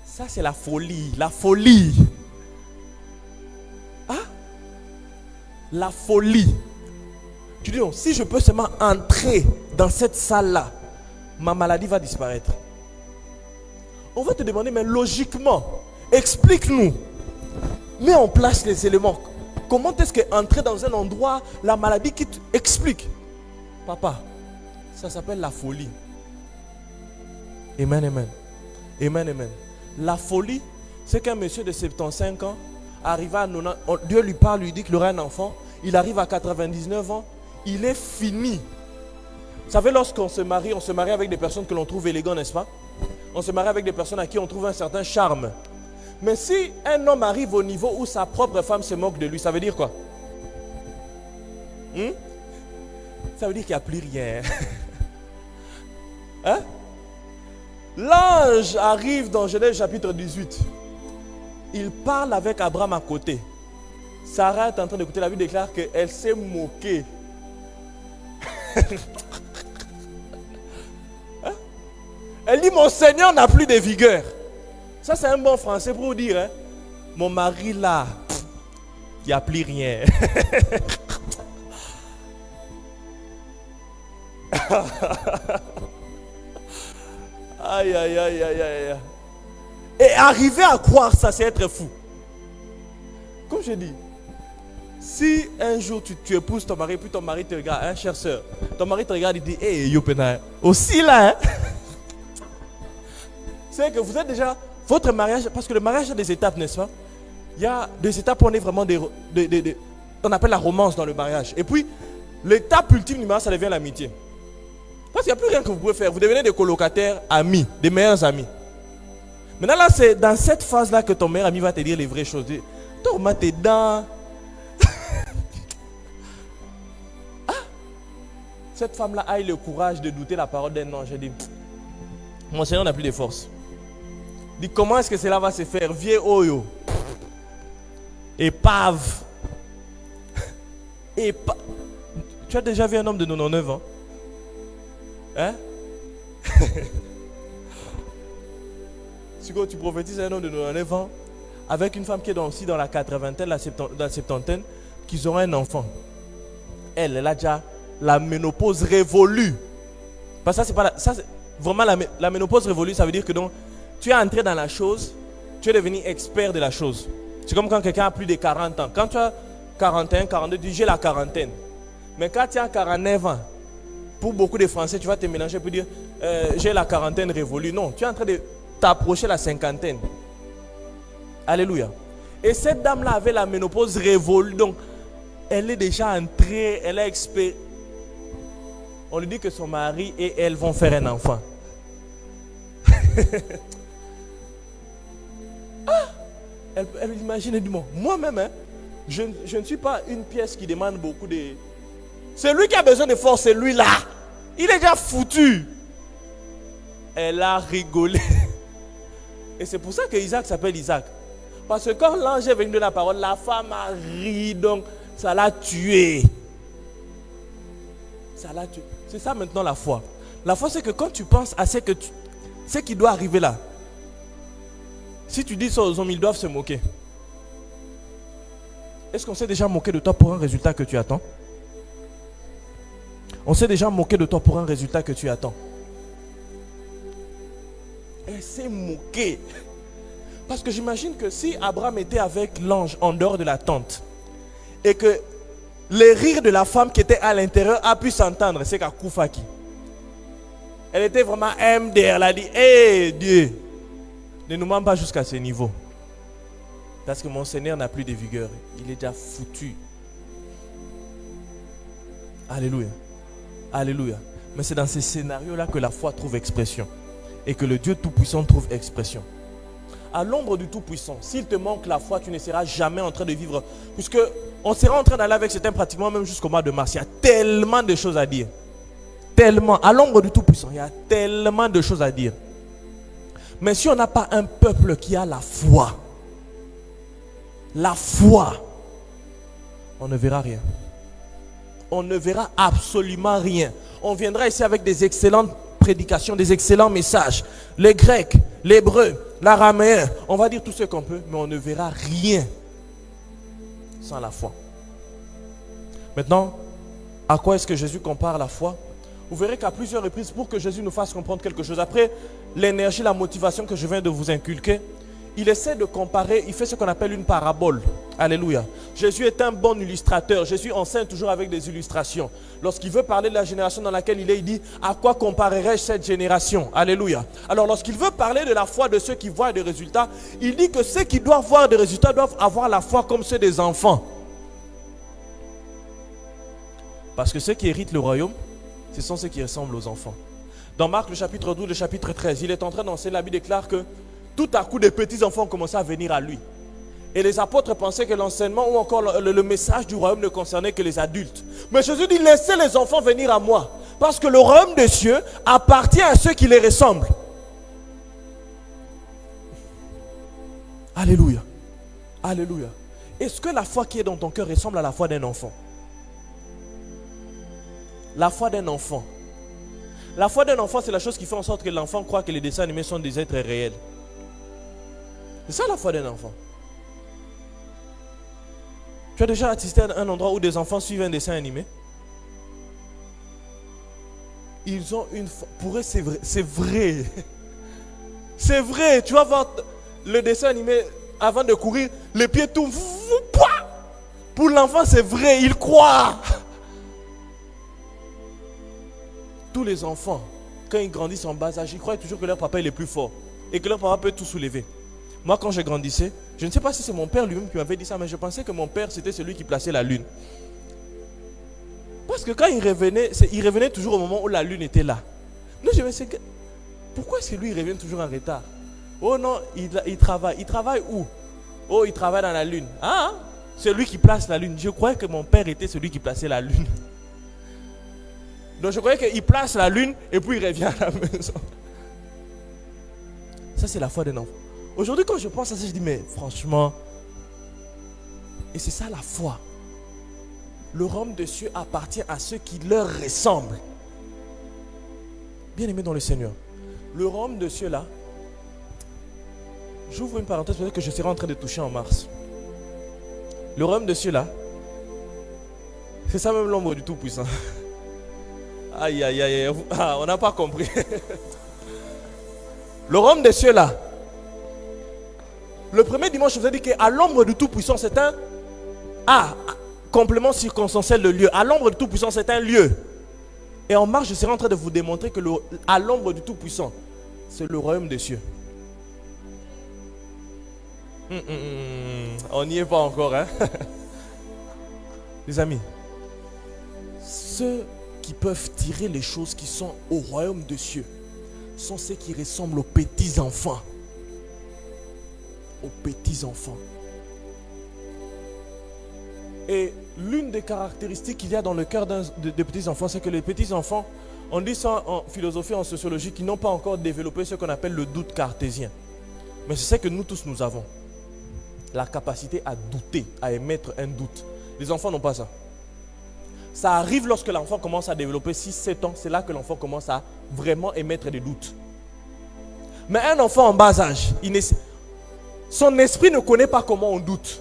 Ça, c'est la folie. La folie. Hein? La folie. Tu dis, non, si je peux seulement entrer dans cette salle-là, ma maladie va disparaître. On va te demander, mais logiquement, explique-nous. Mets en place les éléments. Comment est-ce que entrer dans un endroit, la maladie qui t'explique? Papa, ça s'appelle la folie. Amen, amen. Amen, amen. La folie, c'est qu'un monsieur de 75 ans arrive à 90, Dieu lui parle, lui dit qu'il aura un enfant. Il arrive à 99 ans, il est fini. Vous savez, lorsqu'on se marie avec des personnes que l'on trouve élégantes, n'est-ce pas? On se marie avec des personnes à qui on trouve un certain charme. Mais si un homme arrive au niveau où sa propre femme se moque de lui, ça veut dire quoi? Ça veut dire qu'il n'y a plus rien. Hein? L'ange arrive dans Genèse chapitre 18. Il parle avec Abraham à côté. Sarah est en train d'écouter, la Bible déclare qu'elle s'est moquée. Hein? Elle dit, mon Seigneur n'a plus de vigueur. Ça, c'est un bon français pour vous dire, hein? Mon mari là, il n'y a plus rien. Aïe, aïe, aïe, aïe, aïe. Et arriver à croire ça, c'est être fou. Comme je dis, si un jour tu épouses ton mari, puis ton mari te regarde, hein, chère soeur, ton mari te regarde et dit, hey, yo, pena, aussi là, hein? C'est que vous êtes déjà, votre mariage, parce que le mariage a des étapes, n'est-ce pas? Il y a des étapes où on est vraiment on appelle la romance dans le mariage. Et puis, l'étape ultime du mariage, ça devient l'amitié. Parce qu'il n'y a plus rien que vous pouvez faire. Vous devenez des colocataires, amis, des meilleurs amis. Maintenant, là, c'est dans cette phase-là que ton meilleur ami va te dire les vraies choses. Toi, tes dents. Ah! Cette femme-là a eu le courage de douter la parole d'un ange. J'ai dit, mon Seigneur n'a plus de force. Dit, comment est-ce que cela va se faire? Vieux Oyo. Épave. Épave. Tu as déjà vu un homme de 99 ans? Hein? Si tu prophétises un homme de 99 ans avec une femme qui est aussi dans la 80e, la septantaine, qu'ils auront un enfant. Elle a déjà la ménopause révolue. Parce que ça, c'est pas ça, vraiment la ménopause révolue, ça veut dire que donc, tu es entré dans la chose, tu es devenu expert de la chose. C'est comme quand quelqu'un a plus de 40 ans. Quand tu as 41, 42, tu dis j'ai la quarantaine. Mais quand tu as 49 ans, pour beaucoup de Français, tu vas te mélanger pour dire j'ai la quarantaine révolue. Non, tu es en train de t'approcher la cinquantaine. Alléluia. Et cette dame-là avait la ménopause révolue. Donc, elle est déjà entrée, elle est expert. On lui dit que son mari et elle vont faire un enfant. Ah, elle imagine, elle dit, moi-même, hein, je ne suis pas une pièce qui demande beaucoup de... Celui qui a besoin de force, c'est lui là. Il est déjà foutu. Elle a rigolé. Et c'est pour ça que Isaac s'appelle Isaac. Parce que quand l'ange est venu de la parole, la femme a ri, donc ça l'a tué. Ça l'a tué. C'est ça maintenant la foi. La foi, c'est que quand tu penses à ce qui doit arriver là, si tu dis ça aux hommes, ils doivent se moquer. Est-ce qu'on s'est déjà moqué de toi pour un résultat que tu attends? On s'est déjà moqué de toi pour un résultat que tu attends. Elle s'est moquée. Parce que j'imagine que si Abraham était avec l'ange en dehors de la tente et que les rires de la femme qui était à l'intérieur a pu s'entendre, c'est qu'à Koufaki. Elle était vraiment MDR. Elle a dit, hé Dieu, ne nous mens pas jusqu'à ce niveau. Parce que mon Seigneur n'a plus de vigueur. Il est déjà foutu. Alléluia. Alléluia. Mais c'est dans ces scénarios-là que la foi trouve expression. Et que le Dieu Tout-Puissant trouve expression. À l'ombre du Tout-Puissant, s'il te manque la foi, tu ne seras jamais en train de vivre. Puisque on sera en train d'aller avec certains pratiquement même jusqu'au mois de mars. Il y a tellement de choses à dire. Tellement. À l'ombre du Tout-Puissant, il y a tellement de choses à dire. Mais si on n'a pas un peuple qui a la foi, on ne verra rien. On ne verra absolument rien. On viendra ici avec des excellentes prédications, des excellents messages. Les Grecs, l'hébreu, l'araméen, on va dire tout ce qu'on peut, mais on ne verra rien sans la foi. Maintenant, à quoi est-ce que Jésus compare la foi? Vous verrez qu'à plusieurs reprises, pour que Jésus nous fasse comprendre quelque chose, après l'énergie, la motivation que je viens de vous inculquer, il essaie de comparer, il fait ce qu'on appelle une parabole. Alléluia. Jésus est un bon illustrateur. Jésus enseigne toujours avec des illustrations. Lorsqu'il veut parler de la génération dans laquelle il est, il dit, à quoi comparerai-je cette génération? Alléluia. Alors lorsqu'il veut parler de la foi de ceux qui voient des résultats, il dit que ceux qui doivent voir des résultats doivent avoir la foi comme ceux des enfants. Parce que ceux qui héritent le royaume, ce sont ceux qui ressemblent aux enfants. Dans Marc, le chapitre 12, le chapitre 13, il est en train d'enseigner, la Bible déclare que tout à coup, des petits enfants ont commencé à venir à lui. Et les apôtres pensaient que l'enseignement ou encore le message du royaume ne concernait que les adultes. Mais Jésus dit, laissez les enfants venir à moi. Parce que le royaume des cieux appartient à ceux qui les ressemblent. Alléluia. Alléluia. Est-ce que la foi qui est dans ton cœur ressemble à la foi d'un enfant? La foi d'un enfant. La foi d'un enfant, c'est la chose qui fait en sorte que l'enfant croit que les dessins animés sont des êtres réels. C'est ça la foi d'un enfant. Tu as déjà assisté à un endroit où des enfants suivent un dessin animé? Ils ont une foi. Pour eux, c'est vrai. C'est vrai. C'est vrai. Tu vas voir le dessin animé avant de courir, les pieds tournent. Pour l'enfant, c'est vrai. Il croit. Tous les enfants, quand ils grandissent en bas âge, ils croient toujours que leur papa est le plus fort et que leur papa peut tout soulever. Moi, quand je grandissais, je ne sais pas si c'est mon père lui-même qui m'avait dit ça, mais je pensais que mon père, c'était celui qui plaçait la lune. Parce que quand il revenait toujours au moment où la lune était là. Donc je me disais, pourquoi est-ce que lui, il revient toujours en retard? Oh non, il travaille. Il travaille où? Oh, il travaille dans la lune. Ah, c'est lui qui place la lune. Je croyais que mon père était celui qui plaçait la lune. Donc je croyais qu'il place la lune et puis il revient à la maison. Ça, c'est la foi d'un enfant. Aujourd'hui, quand je pense à ça, je dis, mais franchement, et c'est ça la foi. Le royaume des cieux appartient à ceux qui leur ressemblent. Bien aimé dans le Seigneur. Le royaume des cieux là, j'ouvre une parenthèse, peut-être que je serai en train de toucher en mars. Le royaume des cieux là, c'est ça même l'ombre du Tout-Puissant. Aïe, aïe, aïe, on n'a pas compris. Le royaume des cieux là, le premier dimanche, je vous ai dit qu'à l'ombre du Tout-Puissant, c'est un complément circonstanciel de lieu. À l'ombre du Tout-Puissant, c'est un lieu. Et en marche, je serai en train de vous démontrer que à l'ombre du Tout-Puissant, c'est le royaume des cieux. On n'y est pas encore, hein? Les amis, ceux qui peuvent tirer les choses qui sont au royaume des cieux sont ceux qui ressemblent aux petits enfants. Aux petits enfants. Et l'une des caractéristiques qu'il y a dans le cœur des petits enfants, c'est que les petits enfants, on dit ça en philosophie, en sociologie, qui n'ont pas encore développé ce qu'on appelle le doute cartésien. Mais c'est ce que nous tous nous avons. La capacité à douter, à émettre un doute. Les enfants n'ont pas ça. Ça arrive lorsque l'enfant commence à développer 6-7 ans, c'est là que l'enfant commence à vraiment émettre des doutes. Mais un enfant en bas âge, son esprit ne connaît pas comment on doute.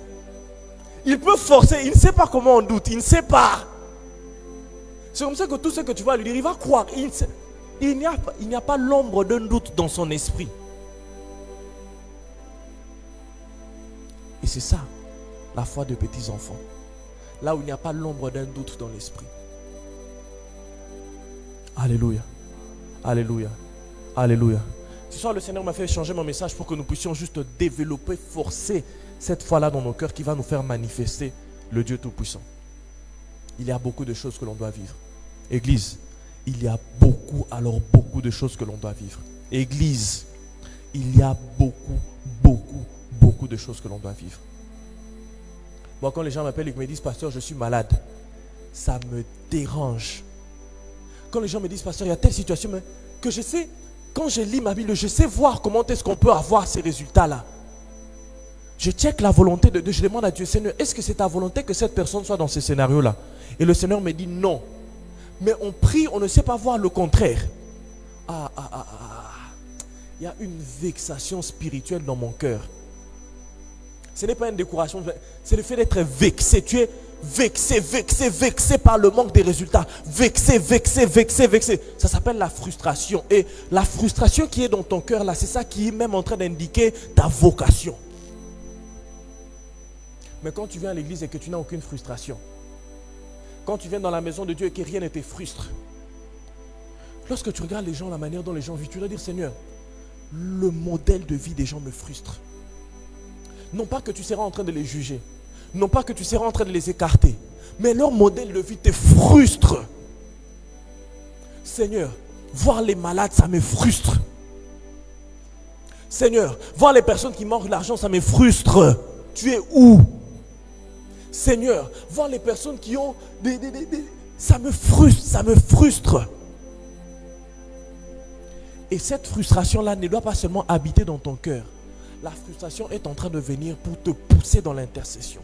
Il peut forcer, il ne sait pas comment on doute, il ne sait pas. C'est comme ça que tout ce que tu vas lui dire, il va croire. Il n'y a pas l'ombre d'un doute dans son esprit. Et c'est ça, la foi de petits enfants. Là où il n'y a pas l'ombre d'un doute dans l'esprit. Alléluia. Alléluia. Alléluia. Ce soir, le Seigneur m'a fait changer mon message pour que nous puissions juste développer, forcer cette foi-là dans nos cœurs qui va nous faire manifester le Dieu Tout-Puissant. Il y a beaucoup de choses que l'on doit vivre. Église, il y a beaucoup de choses que l'on doit vivre. Église, il y a beaucoup de choses que l'on doit vivre. Moi, quand les gens m'appellent et me disent, pasteur, je suis malade, ça me dérange. Quand les gens me disent, pasteur, il y a telle situation, mais que je sais, quand je lis ma Bible, je sais voir comment est-ce qu'on peut avoir ces résultats-là. Je check la volonté de Dieu, je demande à Dieu, Seigneur, est-ce que c'est ta volonté que cette personne soit dans ce scénario-là? Et le Seigneur me dit non. Mais on prie, on ne sait pas voir le contraire. Il y a une vexation spirituelle dans mon cœur. Ce n'est pas une décoration, c'est le fait d'être vexé. Tu es vexé par le manque des résultats. Vexé. Ça s'appelle la frustration. Et la frustration qui est dans ton cœur là, c'est ça qui est même en train d'indiquer ta vocation. Mais quand tu viens à l'église et que tu n'as aucune frustration, quand tu viens dans la maison de Dieu et que rien ne te frustre, lorsque tu regardes les gens, la manière dont les gens vivent, tu dois dire, Seigneur, le modèle de vie des gens me frustre. Non pas que tu seras en train de les juger, non pas que tu seras en train de les écarter, mais leur modèle de vie te frustre. Seigneur, voir les malades, ça me frustre. Seigneur, voir les personnes qui manquent d'argent, ça me frustre. Tu es où? Seigneur, voir les personnes qui ont ça me frustre. Et cette frustration-là ne doit pas seulement habiter dans ton cœur. La frustration est en train de venir pour te pousser dans l'intercession,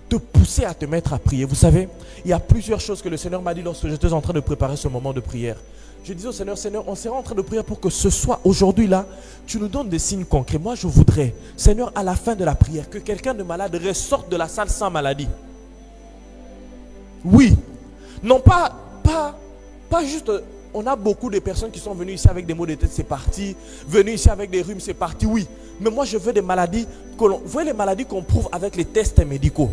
te pousser à te mettre à prier. Vous savez, il y a plusieurs choses que le Seigneur m'a dit lorsque j'étais en train de préparer ce moment de prière. Je disais au Seigneur, Seigneur, on sera en train de prier pour que ce soit aujourd'hui là, tu nous donnes des signes concrets. Moi, je voudrais, Seigneur, à la fin de la prière, que quelqu'un de malade ressorte de la salle sans maladie. Oui, non pas juste, on a beaucoup de personnes qui sont venues ici avec des maux de tête, c'est parti. Venues ici avec des rhumes, c'est parti, oui. Mais moi, je veux des maladies, vous voyez les maladies qu'on prouve avec les tests médicaux.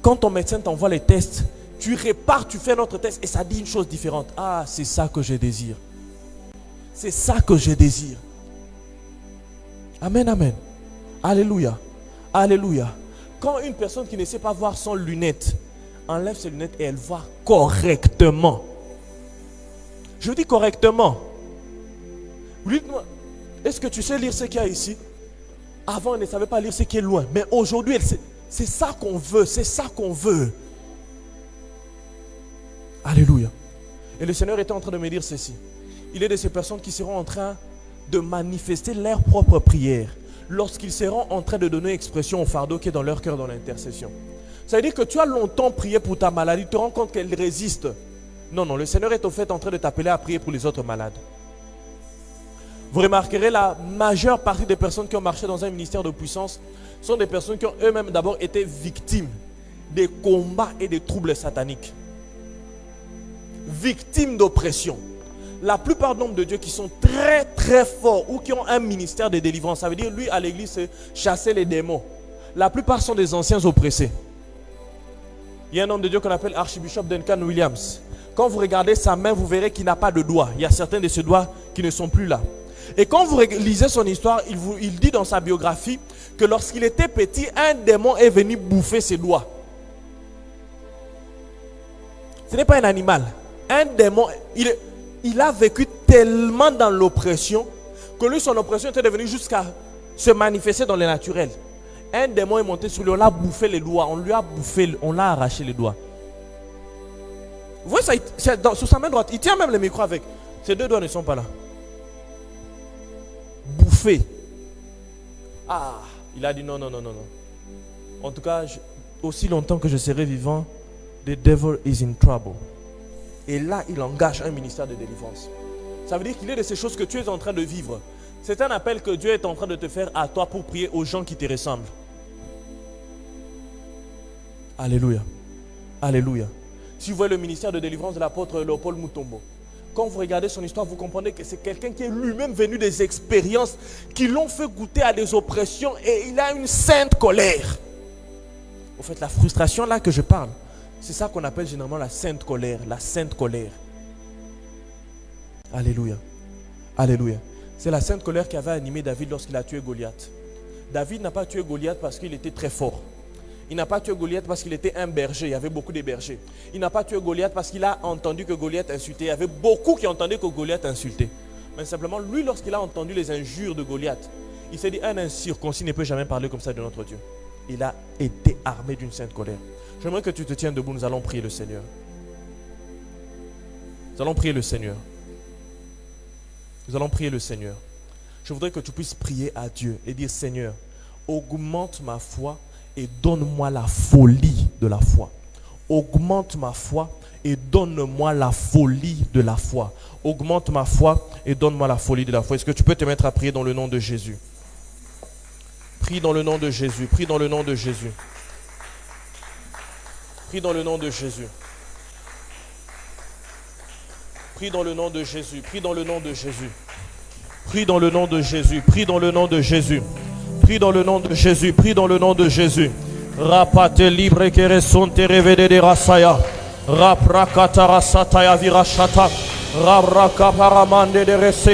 Quand ton médecin t'envoie les tests, tu répares, tu fais notre test et ça dit une chose différente. Ah, c'est ça que je désire. C'est ça que je désire. Amen, amen. Alléluia. Alléluia. Quand une personne qui ne sait pas voir sans lunettes, enlève ses lunettes et elle voit correctement. Je dis correctement. Dites-moi, est-ce que tu sais lire ce qu'il y a ici? Avant, elle ne savait pas lire ce qui est loin. Mais aujourd'hui, elle sait. C'est ça qu'on veut. C'est ça qu'on veut. Alléluia. Et le Seigneur était en train de me dire ceci. Il est de ces personnes qui seront en train de manifester leur propre prière lorsqu'ils seront en train de donner expression au fardeau qui est dans leur cœur dans l'intercession. Ça veut dire que tu as longtemps prié pour ta maladie, tu te rends compte qu'elle résiste. Non, le Seigneur est au fait en train de t'appeler à prier pour les autres malades. Vous remarquerez, la majeure partie des personnes qui ont marché dans un ministère de puissance sont des personnes qui ont eux-mêmes d'abord été victimes des combats et des troubles sataniques. Victimes d'oppression. La plupart du nombre de dieux qui sont très très forts ou qui ont un ministère de délivrance, ça veut dire lui à l'église c'est chasser les démons. La plupart sont des anciens oppressés. Il y a un homme de Dieu qu'on appelle Archbishop Duncan Williams. Quand vous regardez sa main, vous verrez qu'il n'a pas de doigts. Il y a certains de ses doigts qui ne sont plus là. Et quand vous lisez son histoire, il dit dans sa biographie que lorsqu'il était petit, un démon est venu bouffer ses doigts. Ce n'est pas un animal. Un démon, il a vécu tellement dans l'oppression que lui, son oppression était devenue jusqu'à se manifester dans le naturel. Un démon est monté sur lui, on l'a bouffé les doigts, on l'a arraché les doigts. Vous voyez ça, sur sa main droite, il tient même le micro avec. Ses deux doigts ne sont pas là. Bouffé. Ah, il a dit non. En tout cas, aussi longtemps que je serai vivant, the devil is in trouble. Et là, il engage un ministère de délivrance. Ça veut dire qu'il est de ces choses que tu es en train de vivre. C'est un appel que Dieu est en train de te faire à toi pour prier aux gens qui te ressemblent. Alléluia. Alléluia. Si vous voyez le ministère de délivrance de l'apôtre Léopold Mutombo, quand vous regardez son histoire, vous comprenez que c'est quelqu'un qui est lui-même venu des expériences qui l'ont fait goûter à des oppressions et il a une sainte colère. En fait, la frustration là que je parle, c'est ça qu'on appelle généralement la sainte colère, la sainte colère. Alléluia. Alléluia. C'est la sainte colère qui avait animé David lorsqu'il a tué Goliath. David n'a pas tué Goliath parce qu'il était très fort. Il n'a pas tué Goliath parce qu'il était un berger, il y avait beaucoup de bergers. Il n'a pas tué Goliath parce qu'il a entendu que Goliath insultait. Il y avait beaucoup qui entendaient que Goliath insultait. Mais simplement, lui, lorsqu'il a entendu les injures de Goliath, il s'est dit, un incirconcis ne peut jamais parler comme ça de notre Dieu. Il a été armé d'une sainte colère. J'aimerais que tu te tiennes debout, nous allons prier le Seigneur. Nous allons prier le Seigneur. Nous allons prier le Seigneur. Je voudrais que tu puisses prier à Dieu et dire, Seigneur, augmente ma foi et donne-moi la folie de la foi. Augmente ma foi et donne-moi la folie de la foi. Augmente ma foi et donne-moi la folie de la foi. Est-ce que tu peux te mettre à prier dans le nom de Jésus? Prie dans le nom de Jésus. Prie dans le nom de Jésus. Prie dans le nom de Jésus. Prie dans le nom de Jésus. Prie dans le nom de Jésus. Prie dans le nom de Jésus. Prie dans le nom de Jésus. Prie dans le nom de Jésus. Prie dans le nom de Jésus. Rapate libre que resonte revede de rasaya. Raprakata rasataya virashata. Rabraka paramande de rese.